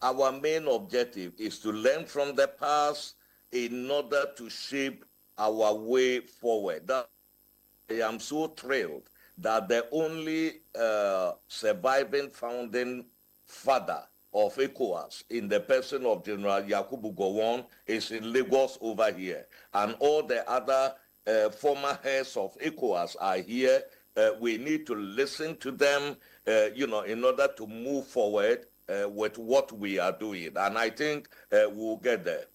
Our main objective is to learn from the past in order to shape our way forward. I am so thrilled that the only surviving founding father of ECOWAS in the person of General Yakubu Gowon is in Lagos over here, and all the other former heads of ECOWAS are here. We need to listen to them, in order to move forward with what we are doing. And I think we'll get there.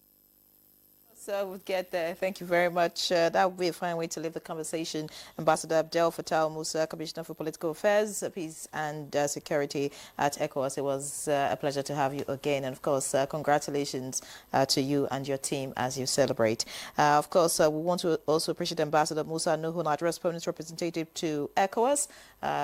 So we'll get there. Thank you very much. That would be a fine way to leave the conversation. Ambassador Abdel Fattah Musa, Commissioner for Political Affairs, Peace and Security at ECOWAS. It was a pleasure to have you again. And of course, congratulations to you and your team as you celebrate. Of course, we want to also appreciate Ambassador Musa Nuhu, Nigeria's permanent representative to ECOWAS.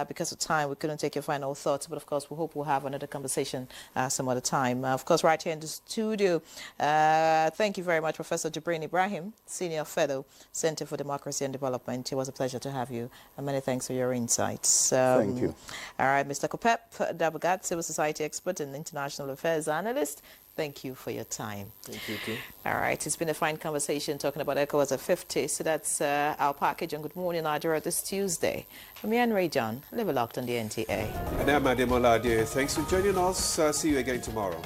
Because of time, we couldn't take your final thoughts. But of course, we hope we'll have another conversation some other time. Of course, right here in the studio, thank you very much, Professor Jibril Ibrahim, Senior Fellow, Center for Democracy and Development. It was a pleasure to have you, and many thanks for your insights. Thank you. All right, Mr. Kopep Dabagat, Civil Society expert and international affairs analyst. Thank you for your time. Thank you, too. All right, it's been a fine conversation talking about ECOWAS at 50. So that's our package on Good Morning Nigeria this Tuesday. I'm Ian Ray John. Live locked on the NTA. And I'm Ademola Ade. Thanks for joining us. See you again tomorrow.